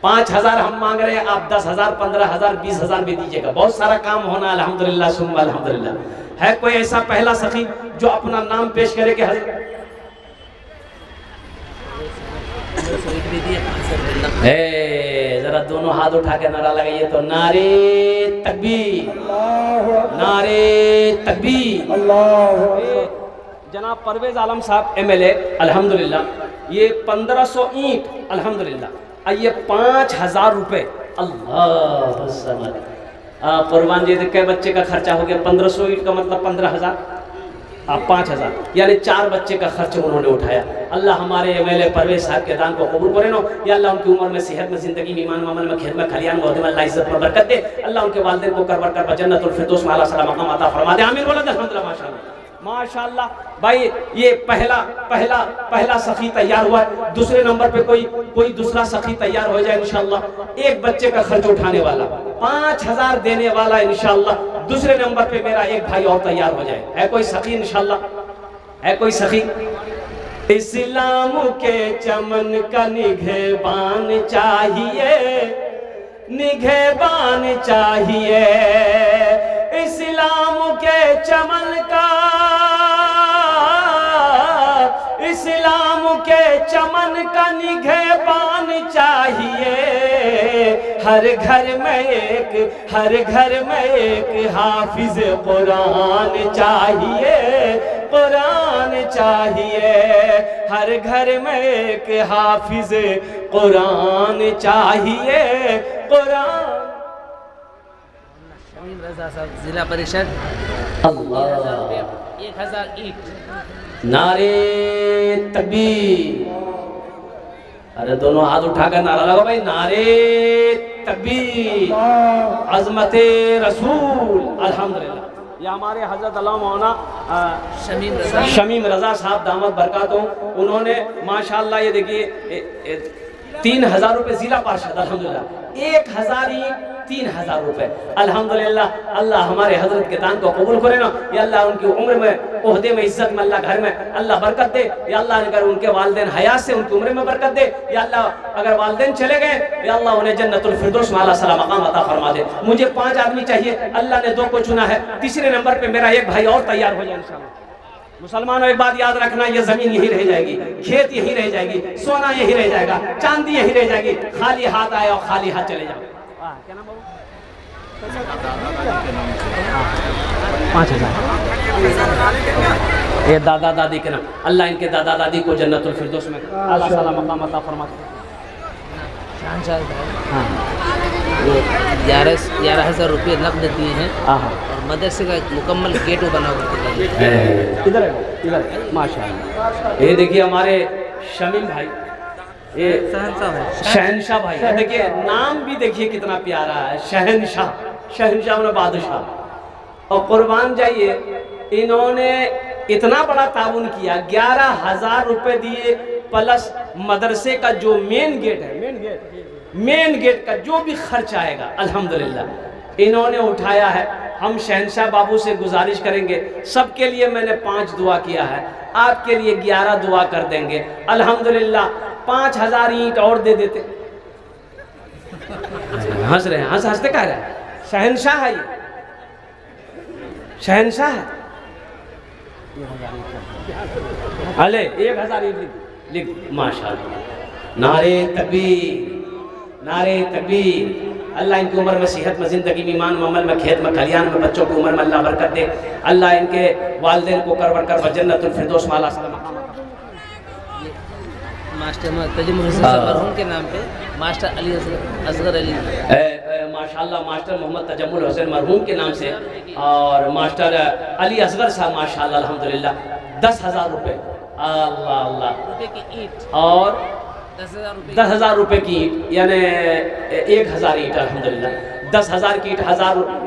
5,000 हम मांग रहे हैं, आप 10,000, 15,000, 20,000 भी दीजिएगा। बहुत सारा काम होना अल्हम्दुलिल्लाह सुम्मा अल्हम्दुलिल्लाह। है कोई ऐसा पहला सखी जो अपना नाम पेश करे कि जरा दोनों हाथ उठा के नारा लगाइए तो, नारे तकबीर, नारे तकबीर। जनाब परवेज आलम साहब MLA अल्हम्दुलिल्लाह, ये 1500 ईंट अल्हम्दुलिल्लाह, ये 5,000 रुपये। अल्लाह कुर्बान जी, के बच्चे का खर्चा हो गया? 1500 ईंट का मतलब 15,000, आप 5,000, यानी 4 बच्चे का खर्च उन्होंने उठाया। अल्लाह हमारे MLA परवेज साहब के दान को कबूल करे नो। या अल्लाह उनकी उम्र में, सेहत में, जिंदगी में, ईमान अमल में, खेत में, खलियान में, अल्लाह इज्जत में बरकत दे। अल्लाह उनके वालिदैन को करवर कर जन्नतुल फिरदौस में आला सलाम मकाम अता फरमा दे। आमीन बोलो अल्हम्दुलिल्लाह माशाअल्लाह माशाअल्लाह। भाई ये पहला सखी तैयार हुआ है। दूसरे नंबर पे कोई दूसरा सखी तैयार हो जाए इंशाअल्लाह। एक बच्चे का खर्च उठाने वाला, 5,000 देने वाला इंशाअल्लाह। दूसरे नंबर पे मेरा एक भाई और तैयार हो जाए। है कोई सखी इंशाअल्लाह? है कोई सखी? इस्लाम के चमन का निगहबान चाहिए, निगहबान चाहिए। इस्लाम के चमन का, इस्लाम के चमन का निगहबान चाहिए। हर घर में एक हाफिज कुरान चाहिए, कुरान चाहिए। हर घर में एक हाफिज कुरान चाहिए, कुरान। शमीम रजा साहब जिला परिषद, 1,000 ईंट। नारे तकबीर। अरे दोनों हाथ उठाकर नारा लगाओ भाई, नारे तकबीर, अज़मते रसूल। अल्हम्दुलिल्लाह। ये हमारे हजरत अल्लाह मौलाना शमीम रजा साहब दामद बरकातों, उन्होंने माशाअल्लाह ये देखिए 3,000 रुपये जिला पार्षद अल्हम्दुलिल्लाह, 1,000 3,000 रुपये अल्हम्दुलिल्लाह। अल्लाह हमारे हजरत के दान को कबूल करे ना। या अल्लाह उनकी उम्र में, ओहदे में, इज्जत में, अल्लाह घर में अल्लाह बरकत दे। या अल्लाह अगर उनके वालिदैन हयात से उनकी उम्र में बरकत दे। या अल्लाह अगर वालिदैन चले गए, या अल्लाह उन्हें जन्नतुल फिरदौस में आला सलाम मकाम अता फरमा दे। मुझे 5 आदमी चाहिए, अल्लाह ने 2 को चुना है। तीसरे नंबर पे मेरा एक भाई और तैयार हो जाए इंशाअल्लाह। मुसलमानों एक बात याद रखना, ये जमीन यही रह जाएगी, खेत यही रह जाएगी, सोना यही रह जाएगा, चांदी यही रह जाएगी। खाली हाथ आए और खाली हाथ चले जाओ। क्या नाम बाबू? 5,000। ये दादा दादी के नाम, अल्लाह इनके दादा दादी को जन्नतुल फिरदौस में अल्लाह ताला मकाम अता फरमाए। शहनशाह भाई हाँ वो 11,000 रुपये नकद दिए हैं हाँ और मदरसे का एक मुकम्मल गेट बना हुआ है। इधर है माशाल्लाह। ये देखिए हमारे शमीम भाई, ये शहनशाह भाई, देखिए नाम भी देखिए कितना प्यारा है, शहनशाह। शहनशाह ने बादशाह। और कुर्बान जाइए, इन्होंने इतना बड़ा ताउन किया, 11,000 रुपए दिए प्लस मदरसे का जो मेन गेट है, मेन गेट का जो भी खर्च आएगा अल्हम्दुलिल्लाह इन्होंने उठाया है। हम शहनशाह बाबू से गुजारिश करेंगे, सबके लिए मैंने 5 दुआ किया है, आपके लिए 11 दुआ कर देंगे अल्हम्दुलिल्लाह। 5,000 ईंट और दे देते। हंस रहे हैं, हंसते कह रहे हैं। शहनशाह है, ये शहनशाह है। अले 1,000 ईंट लिख माशाल्लाह। नारे तकबीर, नारे तकबीर। अल्लाह इनकी उम्र में सेहत में, ज़िंदगी में, ईमान में, अमल में, खेत में, खलियान में, बच्चों की उम्र में अल्लाह बरकत दे। अल्लाह इनके वालिदैन को करवर कर जन्नतुल फिरदौस में अल्लाह मास्टर तजमुल हुसैन मरहूम के नाम पे मास्टर अली असगर अली माशाल्लाह, मास्टर मोहम्मद तजमुल हुसैन मरहूम के नाम से और मास्टर अली असगर साहब माशाल्लाह अल्हम्दुलिल्लाह 10,000 रुपये अल्लाह अल्लाह की ईंट और 10,000 रुपए की ईंट, यानी 1,000 ईंट अल्हम्दुलिल्लाह। 10,000 की ईंट,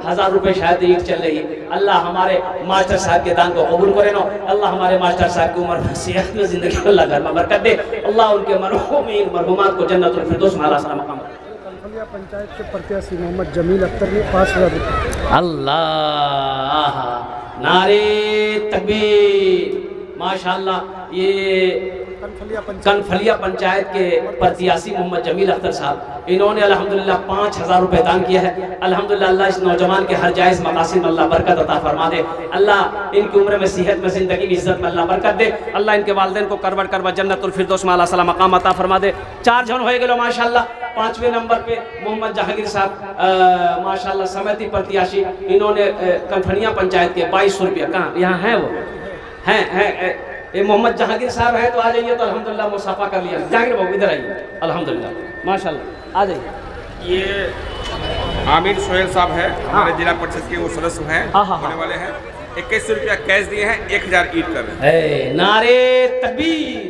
हजार रुपए शायद ईंट चल रही है। अल्लाह हमारे मास्टर साहब के दान को कबूल करे नो। अल्लाह हमारे मास्टर साहब की उम्र में, सेहत में, जिंदगी में अल्लाह घर में बरकत दे। अल्लाह उनके मरहूमीन मरहूमात को जन्नतुल फिरदौस में अल्लाह सलाम मकाम। कनफलिया पंचायत के प्रत्याशी मोहम्मद जमील अख्तर ने 5,000 रुपये। अल्लाह, नारे तकबीर माशाल्लाह। ये कनफलिया पंचायत के प्रत्याशी मोहम्मद जमील अख्तर साहब, इन्होंने अल्हम्दुलिल्लाह 5,000 रुपये दान किया है अल्हम्दुलिल्लाह। अल्लाह इस नौजवान के हर जायज़ मकासिद में अल्लाह बरकत अता फरमा दे। अल्लाह इनकी उम्र में, सेहत में, ज़िंदगी में, इज्जत में अल्लाह बरकत दे। अल्लाह इनके वालिदैन को करवर जन्नतुल फिरदौस में अल्लाह सला मकाम अता फरमा दे। 4 जन हो गए माशाल्लाह। 5वें नंबर पे मोहम्मद जहांगीर साहब माशाल्लाह समिति प्रत्याशी, इन्होंने कनफलिया पंचायत के 2200 रुपया। कहाँ यहाँ है वो हैं ये मोहम्मद जहांगीर साहब है तो आ जाइए, तो अल्हम्दुलिल्लाह मुसाफा कर लिया। जहांगीर बाबू इधर आइए अल्हम्दुलिल्लाह माशाल्लाह, आ जाइए। ये आमिर सोहेल साहब है, हमारे जिला परिषद के वो सदस्य हैं, होने वाले हैं। 2100 रुपया कैश दिए हैं, 1,000 ईंट कर रहे हैं। नारे तकबीर।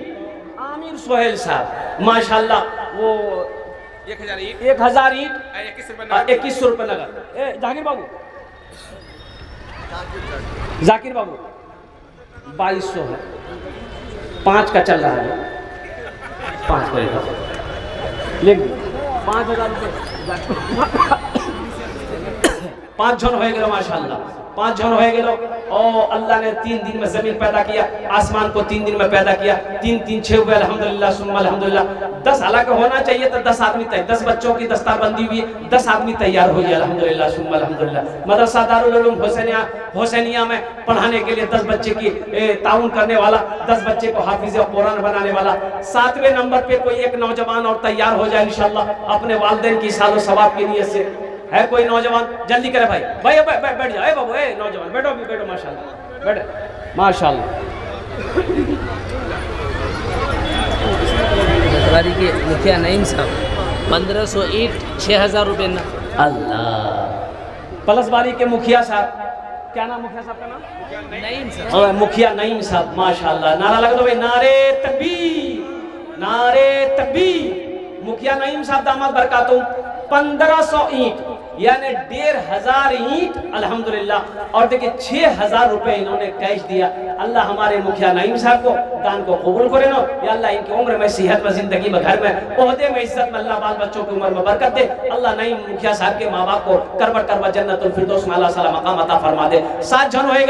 आमिर सोहेल साहब माशाल्लाह, वो 1,000 ईंट, 1,000 ईंट 2100 रुपये 2100 रुपये नगर। जहांगीर बाबू, जाकिर बाबू 2200 है, 5 का चल रहा है, 5 का लिख 5,000 रुपये। 5 जन हो गए माशाल्लाह, 5 जन हो गए। और अल्लाह ने 3 दिन में जमीन पैदा किया, आसमान को 3 दिन में पैदा किया। 3 3 6 हुए अल्हम्दुलिल्लाह सुम्मा अल्हम्दुलिल्लाह। 10 हालांकि होना चाहिए तो 10 आदमी तय, 10 बच्चों की दस्तारबंदी हुई, 10 आदमी तैयार हो गया अल्हम्दुलिल्लाह सुम्मा अल्हम्दुलिल्लाह। मदरसा दारुल उलूम हुसैनिया में पढ़ाने के लिए 10 बच्चे की ताउन करने वाला, 10 बच्चे को हाफिज कुरान बनाने वाला। 7वें नंबर पे कोई एक नौजवान और तैयार हो जाए इंशाअल्लाह अपने वालिदैन की सालो सवाब की नीयत से। है कोई नौजवान? जल्दी करे भाई, बैठ जाओ बाबू, नौजवान बैठो भी, बैठो माशाल्लाह, बैठो माशाल्लाह। जतवारी के मुखिया नईम साहब 1500 ईंट 6,000 रुपये ना। अल्लाह। पलसबारी के मुखिया साहब, क्या नाम मुखिया साहब का नाम? नईम साहब। मुखिया नईम साहब माशाल्लाह। नारा लगा दो भाई, नारे तकबीर, नारे तकबीर। मुखिया नईम साहब दामाद बरकातुम 1500 ईंट यानी 1,500 ईंट अल्हम्दुलिल्लाह। और देखिए 6,000 रुपए इन्होंने कैश दिया। अल्लाह हमारे मुखिया नईम साहब को दान को कबूल करे नो। या अल्लाह इनकी उम्र में, सेहत में, जिंदगी में, घर में, ओहदे में, इज्जत में, अल्लाह बाल बच्चों की उम्र में बरकत दे। अल्लाह नईम मुखिया साहब के माँ बाप को करवर जन्नतुल फिरदौस में अल्लाह सला मकाम अता फरमा दे। 7 जन हो गए।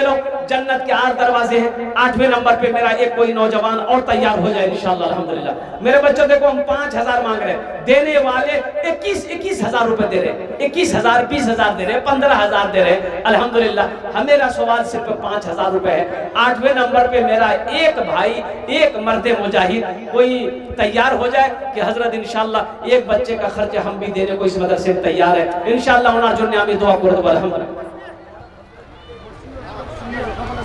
जन्नत के 8 दरवाजे हैं। 8वें नंबर पे मेरा एक कोई नौजवान और तैयार हो जाए इंशाअल्लाह अल्हम्दुलिल्लाह। मेरे बच्चों देखो, हम 5,000 मांग रहे हैं, देने वाले 21,000 रुपए दे रहे हैं। 21,000 10,000 20,000 दे रहे, 15,000 दे रहे, अल्हम्दुलिल्लाह। मेरा सवाल सिर्फ 5,000 रुपए है। 8वें नंबर पे मेरा एक भाई, एक मर्द मुजाहिद कोई तैयार हो जाए कि हजरत इंशाल्लाह एक बच्चे का खर्च हम भी देने को इस मदरसे में तैयार है इंशाल्लाह। उन्हें जो आमी दुआ कर दो अल्हम्दुलिल्लाह।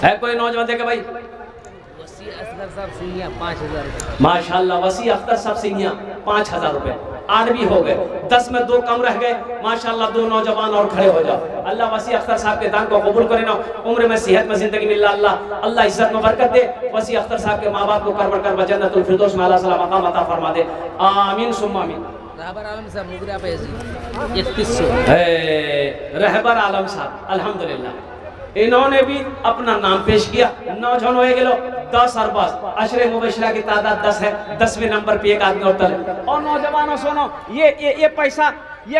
है कोई नौजवान देखे भाई? वसी असगर साहब सिंघिया 5,000। माशाल्लाह, वसी अख्तर साहब सिंघिया 5,000 रुपए। 8 भी हो गए, 10 में 2 कम रह गए। माशाल्लाह 2 नौजवान और खड़े हो जाओ। अल्लाह वसी अख्तर साहब के दान को कबूल करे ना, उम्र में सेहत में जिंदगी मिल अल्लाह, अल्लाह इज्जत में बरकत दे। वसी अख्तर साहब के माँ बाप को करबर कर जन्नतुल फिरदौस में अल्लाह सलाम मकाम अता फरमा दे। आमीन सुम्मा आमीन। रहबर आलम साहब मुगरा पैसी 3100। रहबर आलम साहब अल्हम्दुलिल्लाह, इन्होंने भी अपना नाम पेश किया। नौजवान हो गए 10 और बस अशरे मुबशरा की तादाद 10 है। 10वें नंबर पे एक आदमी और तले। और नौजवानों सुनो, ये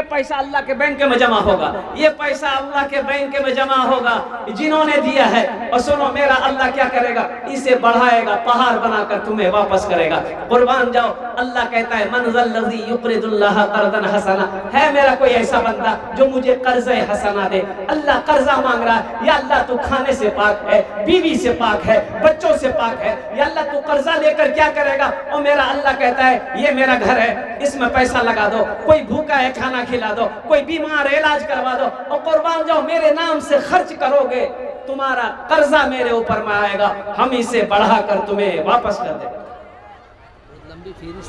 पैसा अल्लाह के बैंक में जमा होगा। ये पैसा अल्लाह के बैंक में जमा होगा जिन्होंने दिया है। और सुनो, मेरा अल्लाह क्या करेगा, इसे बढ़ाएगा, पहाड़ बनाकर तुम्हें वापस करेगा। कुर्बान जाओ। अल्लाह कहता है मनज़ल लज़ी युक़रिदुल्लाह क़र्ज़न हसना। है मेरा कोई ऐसा बंदा जो मुझे कर्ज़े हसना दे? अल्लाह कर्जा मांग रहा है। या अल्लाह तू खाने से पाक है, बीवी से पाक है, बच्चों से पाक है। या अल्लाह तू कर्जा लेकर क्या करेगा? और मेरा अल्लाह कहता है ये मेरा घर है, इसमें पैसा लगा दो। कोई भूखा है खाना खिला दो, कोई बीमार है इलाज करवा दो। और कुर्बान जाओ, मेरे नाम से खर्च करोगे, तुम्हारा कर्जा मेरे ऊपर में आएगा, हम इसे बढ़ाकर तुम्हें वापस कर देंगे।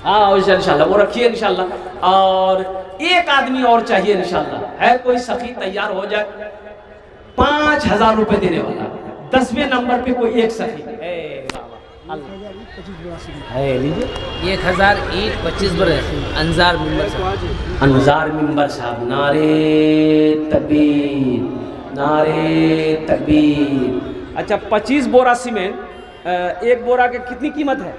हाँ इंशाल्लाह, वो रखिए इंशाल्लाह। और एक आदमी और चाहिए इंशाल्लाह। है कोई सखी तैयार हो जाए 5,000 रुपए देने वाला। 10वें नंबर पे कोई एक सखी है, लीजिए 1000 ईंट 25 बरस। अंजार मिंबर साहब। अंजार मिंबर साहब, नारे तकबीर, नारे तकबीर। अच्छा 25 बोरा सीमेंट, एक बोरा के कितनी कीमत है?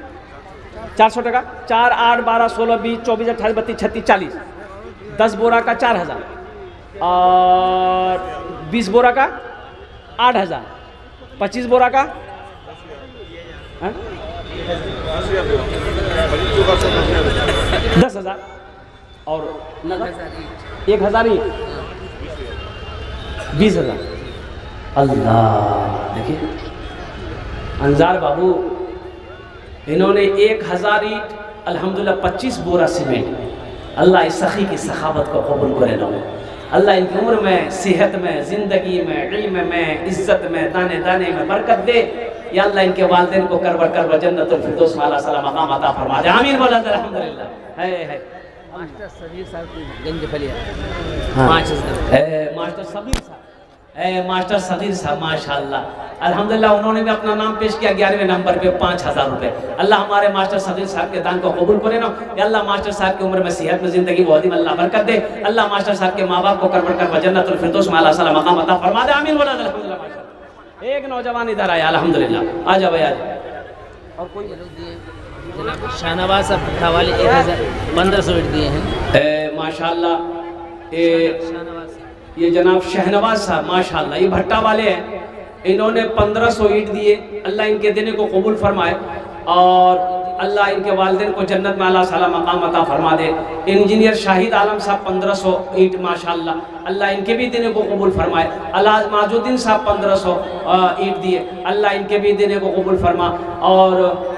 400 टका। 4, 8, 12, 16, 20, 24, 28, 32, 36, 40। 10 बोरा का 4,000 और 20 बोरा का 8,000। 25 बोरा का 10,000 और 1,000 ही 20,000। अल्लाह, देखिए अंजार बाबू, इन्होंने 1,000 ईंट, अल्हम्दुलिल्लाह 25 बोरा सीमेंट। अल्लाह इस सखी की सखावत को कबूल करे ना। अल्लाह इनकी उम्र में, सेहत में, ज़िंदगी में, इल्म में, इज्जत में, दाने दाने में बरकत दे। या अल्लाह इनके वालिदैन को करबर जन्नतुल फिरदौस में अल्लाह सलाम मकाम अता फरमा दे। आमीन बोला अल्हम्दुलिल्लाह। है मास्टर सबीर साहब की गंज फलिया। हाँ। 5,000। मास्टर सबीर साहब, मास्टर सगीर साहब माशाल्लाह, अल्हम्दुलिल्लाह, उन्होंने भी अपना नाम पेश किया 11वें नंबर पे 5,000 रुपए। अल्लाह हमारे मास्टर सगीर साहब के दान को कबूल करे ना। अल्लाह मास्टर साहब की उम्र में, सेहत में, जिंदगी बहुत ही अल्लाह बरकत दे। अल्लाह मास्टर साहब के माँ बाप को करबर कर जन्नतुल फिरदौस में अल्लाह सलाम मकाम अता फरमा दे। आमीन बोला अल्हम्दुलिल्लाह। माशाल्लाह, एक नौजवान इधर आया अल्हम्दुलिल्लाह। आ जाओ भाई, आ जाओ। और कोई जनाब शाहनवाज साहब भट्टा वाले 1,500 ईंट दिए हैं माशाल्लाह। शाहनवाज ये जनाब शहनवाज साहब माशाल्लाह, ये भट्टा वाले हैं, इन्होंने 1,500 ईंट दिए। अल्लाह इनके देने को कबूल फरमाए और अल्लाह इनके वालिदैन को जन्नत में अल्लाह सलाम मकाम अता फरमा दे। इंजीनियर शाहिद आलम साहब 1,500 ईंट माशाल्लाह, अल्लाह इनके भी देने को कबूल फरमाए। अल्लाह माजुद्दीन साहब 1,500 ईंट दिए, अल्लाह इनके भी देने को कबूल फरमा। और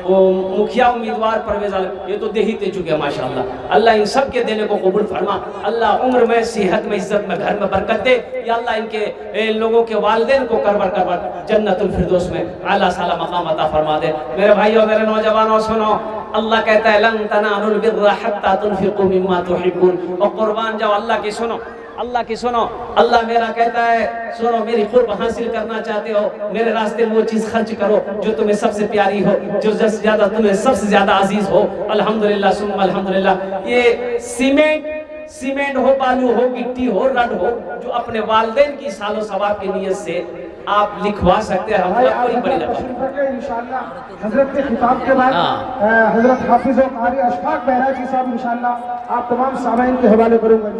वो मुखिया उम्मीदवार परवेज आलम, ये तो दे ही दे चुके हैं माशाल्लाह, अल्लाह इन सब के देने को कबूल फरमा। अल्लाह उम्र में, सेहत में, इज्जत में, घर में बरकत दे। या अल्लाह इनके लोगों के वालिदैन को करबर जन्नतुल फिरदौस में अल्लाह सलाम मकाम अता फरमा दे। मेरे भाइयों, मेरे नौजवानों, सुनो, अल्लाह कहता है लन तनालुल बिर्रा हत्ता तुनफिकू मिम्मा तुहिब्बून। और कुर्बान जाओ, अल्लाह की सुनो, अल्लाह की सुनो। अल्लाह मेरा कहता है सुनो, मेरी कुर्ब हासिल करना चाहते हो, मेरे रास्ते में वो चीज़ खर्च करो जो तुम्हें सबसे प्यारी हो, जो सबसे ज़्यादा तुम्हें सबसे ज़्यादा अजीज हो। अल्हम्दुलिल्लाह सुम्मा अल्हम्दुलिल्लाह। ये सीमेंट हो, बालू हो, गिट्टी हो, रड हो, जो अपने वालिदैन की सालो सवाब की नियत से आप लिखवा सकते हैं। इंशाल्लाह हजरत के खिताब के बाद हजरत हाफिज और कारी अशफाक बहराजी साहब इंशाल्लाह आप तमाम सामाइन के हवाले करूंगा।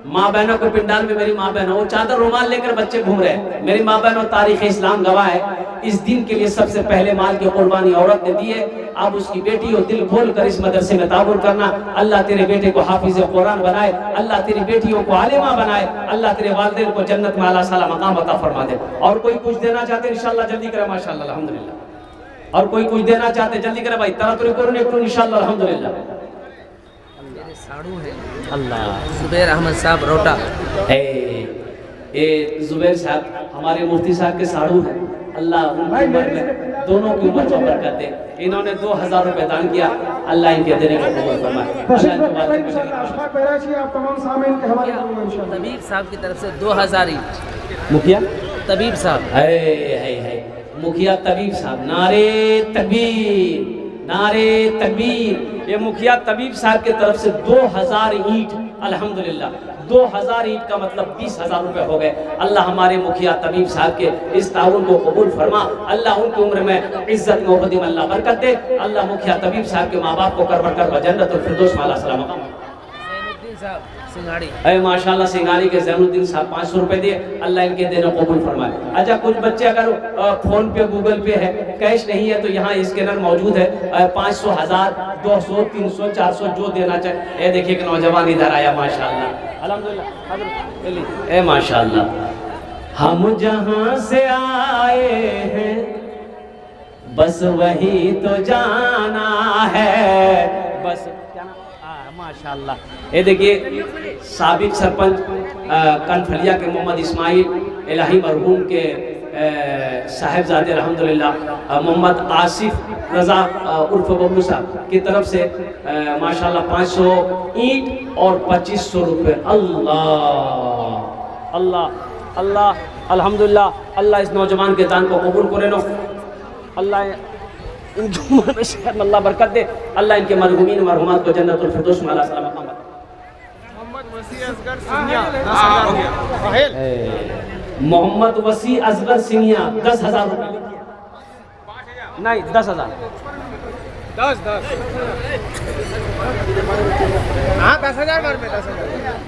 माँ बहनों को पिंडाल में मेरी माँ बहन, वो चादर रुमाल लेकर बच्चे घूम रहे हैं। मेरी माँ बहनों, तारीख इस्लाम गवाह है, इस दिन के लिए सबसे पहले माल की कुर्बानी औरत ने दी है। अब उसकी बेटी हो, दिल खोल कर इस मदरसे में ताबुन करना। अल्लाह तेरे बेटे को हाफिज कुरान बनाए, अल्लाह तेरी बेटियों को आलिमा बनाए, अल्लाह तेरे वालिदैन को जन्नत में आला साला मकाम अता फरमा दे। और कोई कुछ देना चाहते इंशाल्लाह जल्दी करें, माशाल्लाह अल्हम्दुलिल्लाह। और कोई कुछ देना चाहते जल्दी करें भाई, तरातुरी करो ने इंशाल्लाह अल्हम्दुलिल्लाह। साड़ू है अल्लाह जुबैर अहमद साहब रोटा, ये जुबैर साहब हमारे मुफ्ती साहब के साड़ू हैं। अल्लाह उनकी उम्र में, दोनों की उम्र में बरकत दे। इन्होंने 2000 रुपए दान किया, अल्लाह इनके देने को कबूल फरमाए। तबीब साहब की तरफ से 2000 ईंट। मुखिया तबीब साहब है मुखिया तबीब साहब, नारे तकबीर, नारे तकबीर। ये मुखिया तबीब साहब की तरफ से 2000 ईंट, अल्हम्दुलिल्लाह 2000 ईंट का मतलब 20,000 रुपए हो गए। अल्लाह हमारे मुखिया तबीब साहब के इस ताउन को कबूल फरमा, अल्लाह उनकी उम्र में इज्जत मोहब्बत में अल्लाह बरकत दे। अल्लाह मुखिया तबीब साहब के माँ बाप को करवर कर जन्नतुल फिरदौस में आला सलाम। अरे माशाल्लाह सिंगारी के ज़ैनुद्दीन साहब 500 रुपए दिए, अल्लाह इनके देने कबूल फरमाए। अच्छा कुछ बच्चे अगर फोन पे गूगल पे है, कैश नहीं है तो यहाँ स्कैनर मौजूद है, 500, 1000, 200, 300, 400 जो देना चाहे। ये देखिए कि नौजवान इधर आया माशाल्लाह अल्हम्दुलिल्लाह, ए माशाल्लाह। हम जहाँ से आए हैं बस वही तो जाना है, बस माशाल्लाह। ये देखिए साबिक सरपंच कनफलिया के मोहम्मद इस्माइल इलाही मरहूम के साहिबजादे अल्हम्दुलिल्लाह मोहम्मद आसिफ रजा उर्फ बबलू साहब की तरफ से माशाल्लाह 500 ईंट और 2500 रुपये। अल्लाह अल्लाह अल्लाह अल्हम्दुलिल्लाह। अल्लाह इस नौजवान के दान को कबूल करे नो, अल्लाह इनकी उम्र में शायद अल्लाह बरकत दे, अल्लाह इनके मरहूमीन मरहुमात को जन्नतुल फिरदौस में आला सलाम मकाम। मोहम्मद वसी असगर सिंघिया 10,000 रुपये, नहीं 10,000,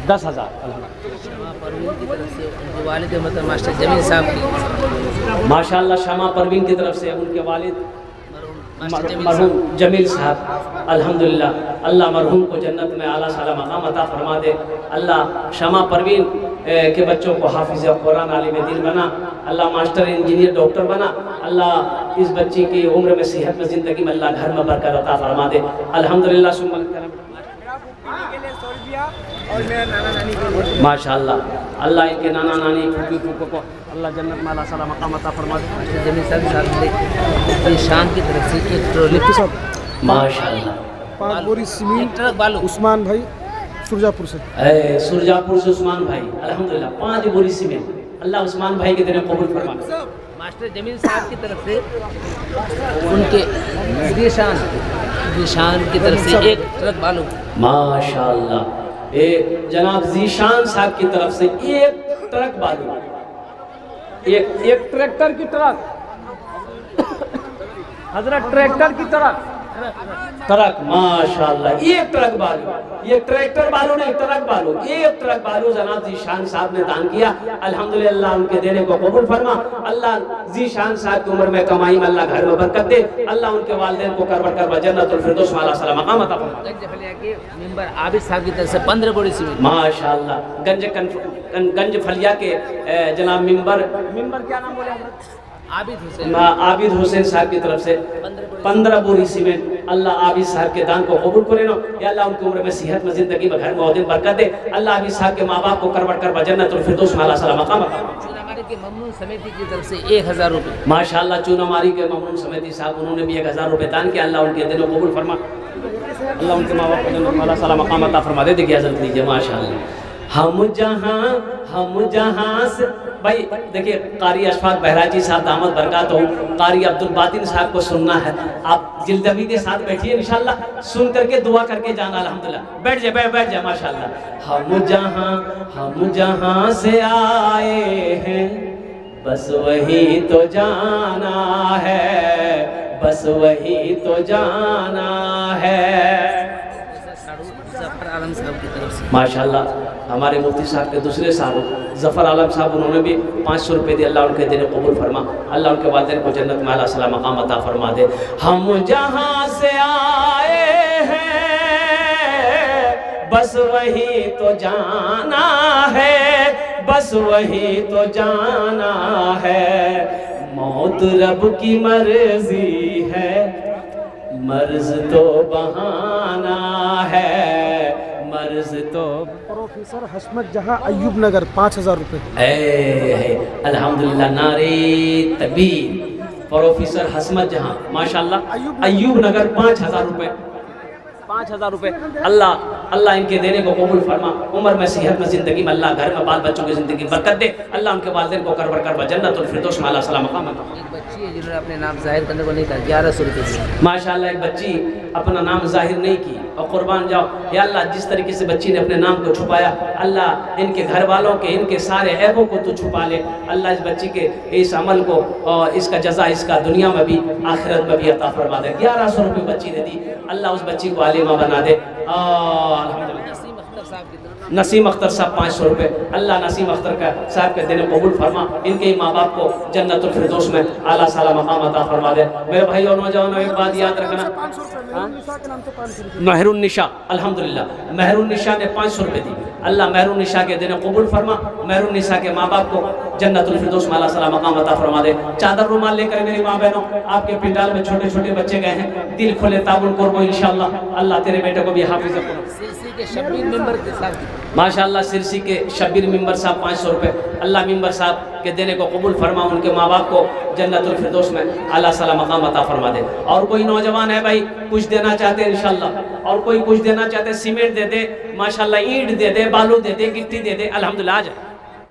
10,000 वालिद मतलब मास्टर जमील साहब की माशाल्लाह। शमा परवीन की तरफ से उनके वालिद मरहूम जमील साहब अल्हम्दुलिल्लाह, अल्लाह मरहूम को जन्नत में आला साला मकाम अता फरमा दे। अल्लाह शमा परवीन के बच्चों को हाफिज कुरान आलिम दीन बना, अल्लाह मास्टर इंजीनियर डॉक्टर बना, अल्लाह इस बच्ची की उम्र में सेहत में ज़िंदगी में अल्लाह घर में बरकत अता फरमा दे। अल्हम्दुलिल्लाह माशाल्लाह। अल्लाह इनके नाना नानी फूफी फूफो को अल्लाह जन्नत में अल्लाह सला मकाम अता फरमा दे। जमील साहब शान की तरफ से एक ट्रॉली माशाल्लाह। 5 बोरी सीमेंट ट्रक बालू उस्मान भाई सुरजापुर से, सुरजापुर से उस्मान भाई अल्हम्दुलिल्लाह 5 बोरी सीमेंट, अल्लाह उस्मान भाई के देने कबूल फरमा। मास्टर जमील साहब की तरफ से उनके जीशान की तरफ से एक ट्रक बालू माशाल्लाह। जनाब जीशान साहब की तरफ से एक ट्रक बालू, एक ट्रैक्टर की ट्रक, हजरत ट्रैक्टर की ट्रक माशाल्लाह, एक ट्रक बालू, ये ट्रैक्टर बालू नहीं ट्रक बालू, एक ट्रक बालू जनाब जीशान साहब ने दान किया। अल्हम्दुलिल्लाह उनके देने को कबूल फरमा। अल्लाह जीशान साहब की उम्र में कमाई में अल्लाह घर में बरकत दे, अल्लाह उनके वालिदैन को करवर कर जन्नतुल फिरदौस में आला सला मकाम अता फरमा। मेंबर आबिद साहब की तरफ से 15 बोरी सीमेंट माशाल्लाह। गंज फलिया के जनाब मेंबर क्या नाम बोले आबिद हुसैन साहब की तरफ से 15 बोरी सीमेंट, अल्लाह आबिद साहब के दान को कबूल करे नो, या अल्लाह उनकी उम्र में सेहत में जिंदगी में घर में औदिन बरकत दे। अल्लाह आबिद साहब के माँ बाप को करवर कर जन्नतुल फिरदौस में आला सला मकाम अता फरमा। के ममनून समिति की तरफ से 1000 रुपये माशाल्लाह। चूनामारी के ममनून समिति साहब उन्होंने भी 1000 रुपये दान किया, अल्लाह उनके दिनों कबूल फरमा, अल्लाह उनके माँ बाप को जन्नत में आला सला मकाम अता फरमा दे। देखिए इजाज़त लीजिए माशाल्लाह। हम जहाँ से भाई देखिए कारी अशफाक बहराजी साहब दामद बरकत हो, कारी अब्दुल बातिन साहब को सुनना है, आप जिल्दमी के साथ बैठिए इंशाल्लाह, सुन करके दुआ करके जाना। अल्हम्दुलिल्लाह बैठ जाए माशाल्लाह। हम जहाँ से आए हैं बस वही तो जाना है, बस वही तो जाना है। जफर आलम साहब की तरफ से। माशाल्लाह, हमारे मुफ्ती साहब के दूसरे साहब जफ़र आलम साहब, उन्होंने भी 500 रुपये दिए। अल्लाह उनके दिन कबूल फरमा, अल्लाह उनके वालिदैन को जन्नत में आला सला मकाम अता फरमा दे। हम जहाँ से आए हैं बस वही तो जाना है, बस वही तो जाना है। मौत रब की मर्जी है, मर्ज तो बहाना है, मर्ज तो। प्रोफेसर हसमत जहाँ अयूब नगर 5000 रुपये। अल्हम्दुलिल्लाह, नारे तकबीर। प्रोफेसर हसमत जहाँ माशाल्लाह अयूब नगर 5000 रुपये, 5000 रुपये। अल्लाह अल्लाह इनके देने को कबूल फरमा, उम्र में सेहत में ज़िंदगी में अल्लाह घर में बाल बच्चों की ज़िंदगी बरकत दे। अल्लाह उनके वालिदैन को करवर करवा जन्नतुल फिरदौस में आला सलाम मकाम। एक बच्ची है जिन्होंने अपने नाम जाहिर करने को नहीं कहा, 1100 रुपये दिए। माशाल्लाह, एक बच्ची अपना नाम जाहिर नहीं की और कुर्बान जाओ। या अल्लाह, जिस तरीके से बच्ची ने अपने नाम को छुपाया, अल्लाह इनके घर वालों के, इनके सारे ऐबों को तू छुपा ले। अल्लाह इस बच्ची के इस अमल को और इसका जज़ा इसका दुनिया में भी आखिरत में भी अता फरमा दे। 1100 रुपये बच्ची ने दी, अल्लाह उस बच्ची को आलिमा बना दे। नसीम अख्तर साहब 500 रुपये, अल्लाह नसीम अख्तर का साहब के दिन कबूल फरमा, इनके माँ बाप को जन्नतुल फिरदौस में आला साला मकाम अता फरमा दे। मेरे भाई और नौजवानों, एक बात याद रखना, मेहरुन्निशा, अल्हम्दुलिल्लाह मेहरुन्निशा ने 500 रुपये दी। अल्लाह मेहरुन्निशा के दिन कबूल फरमा, मेहरुन्निशा के माँ बाप को जन्नतुल फिरदौस में आला साला मकाम अता फरमा दे। चादर रुमाल लेकर मेरी माँ बहनों, आपके पिंडाल में छोटे छोटे बच्चे गए हैं, दिल खोले ताबुल करबो इंशाअल्लाह। अल्लाह तेरे बेटे को भी हाफिज रखो। सिरसी के शब्बीर मेंबर के साथ माशाअल्लाह, सिरसी के शब्बीर मेंबर साहब 500 रुपये, अल्लाह मेंबर साहब के देने को कबूल फरमा, उनके माँ बाप को जन्नतुल फिरदौस में आला साला मकाम अता फरमा दे। और कोई नौजवान है भाई, कुछ देना चाहते हैं इंशाअल्लाह, और कोई कुछ देना चाहते, सीमेंट दे दे, माशाअल्लाह ईंट दे दे, बालू दे दे, गिट्टी दे दे, अल्हम्दुलिल्लाह। आ जाए।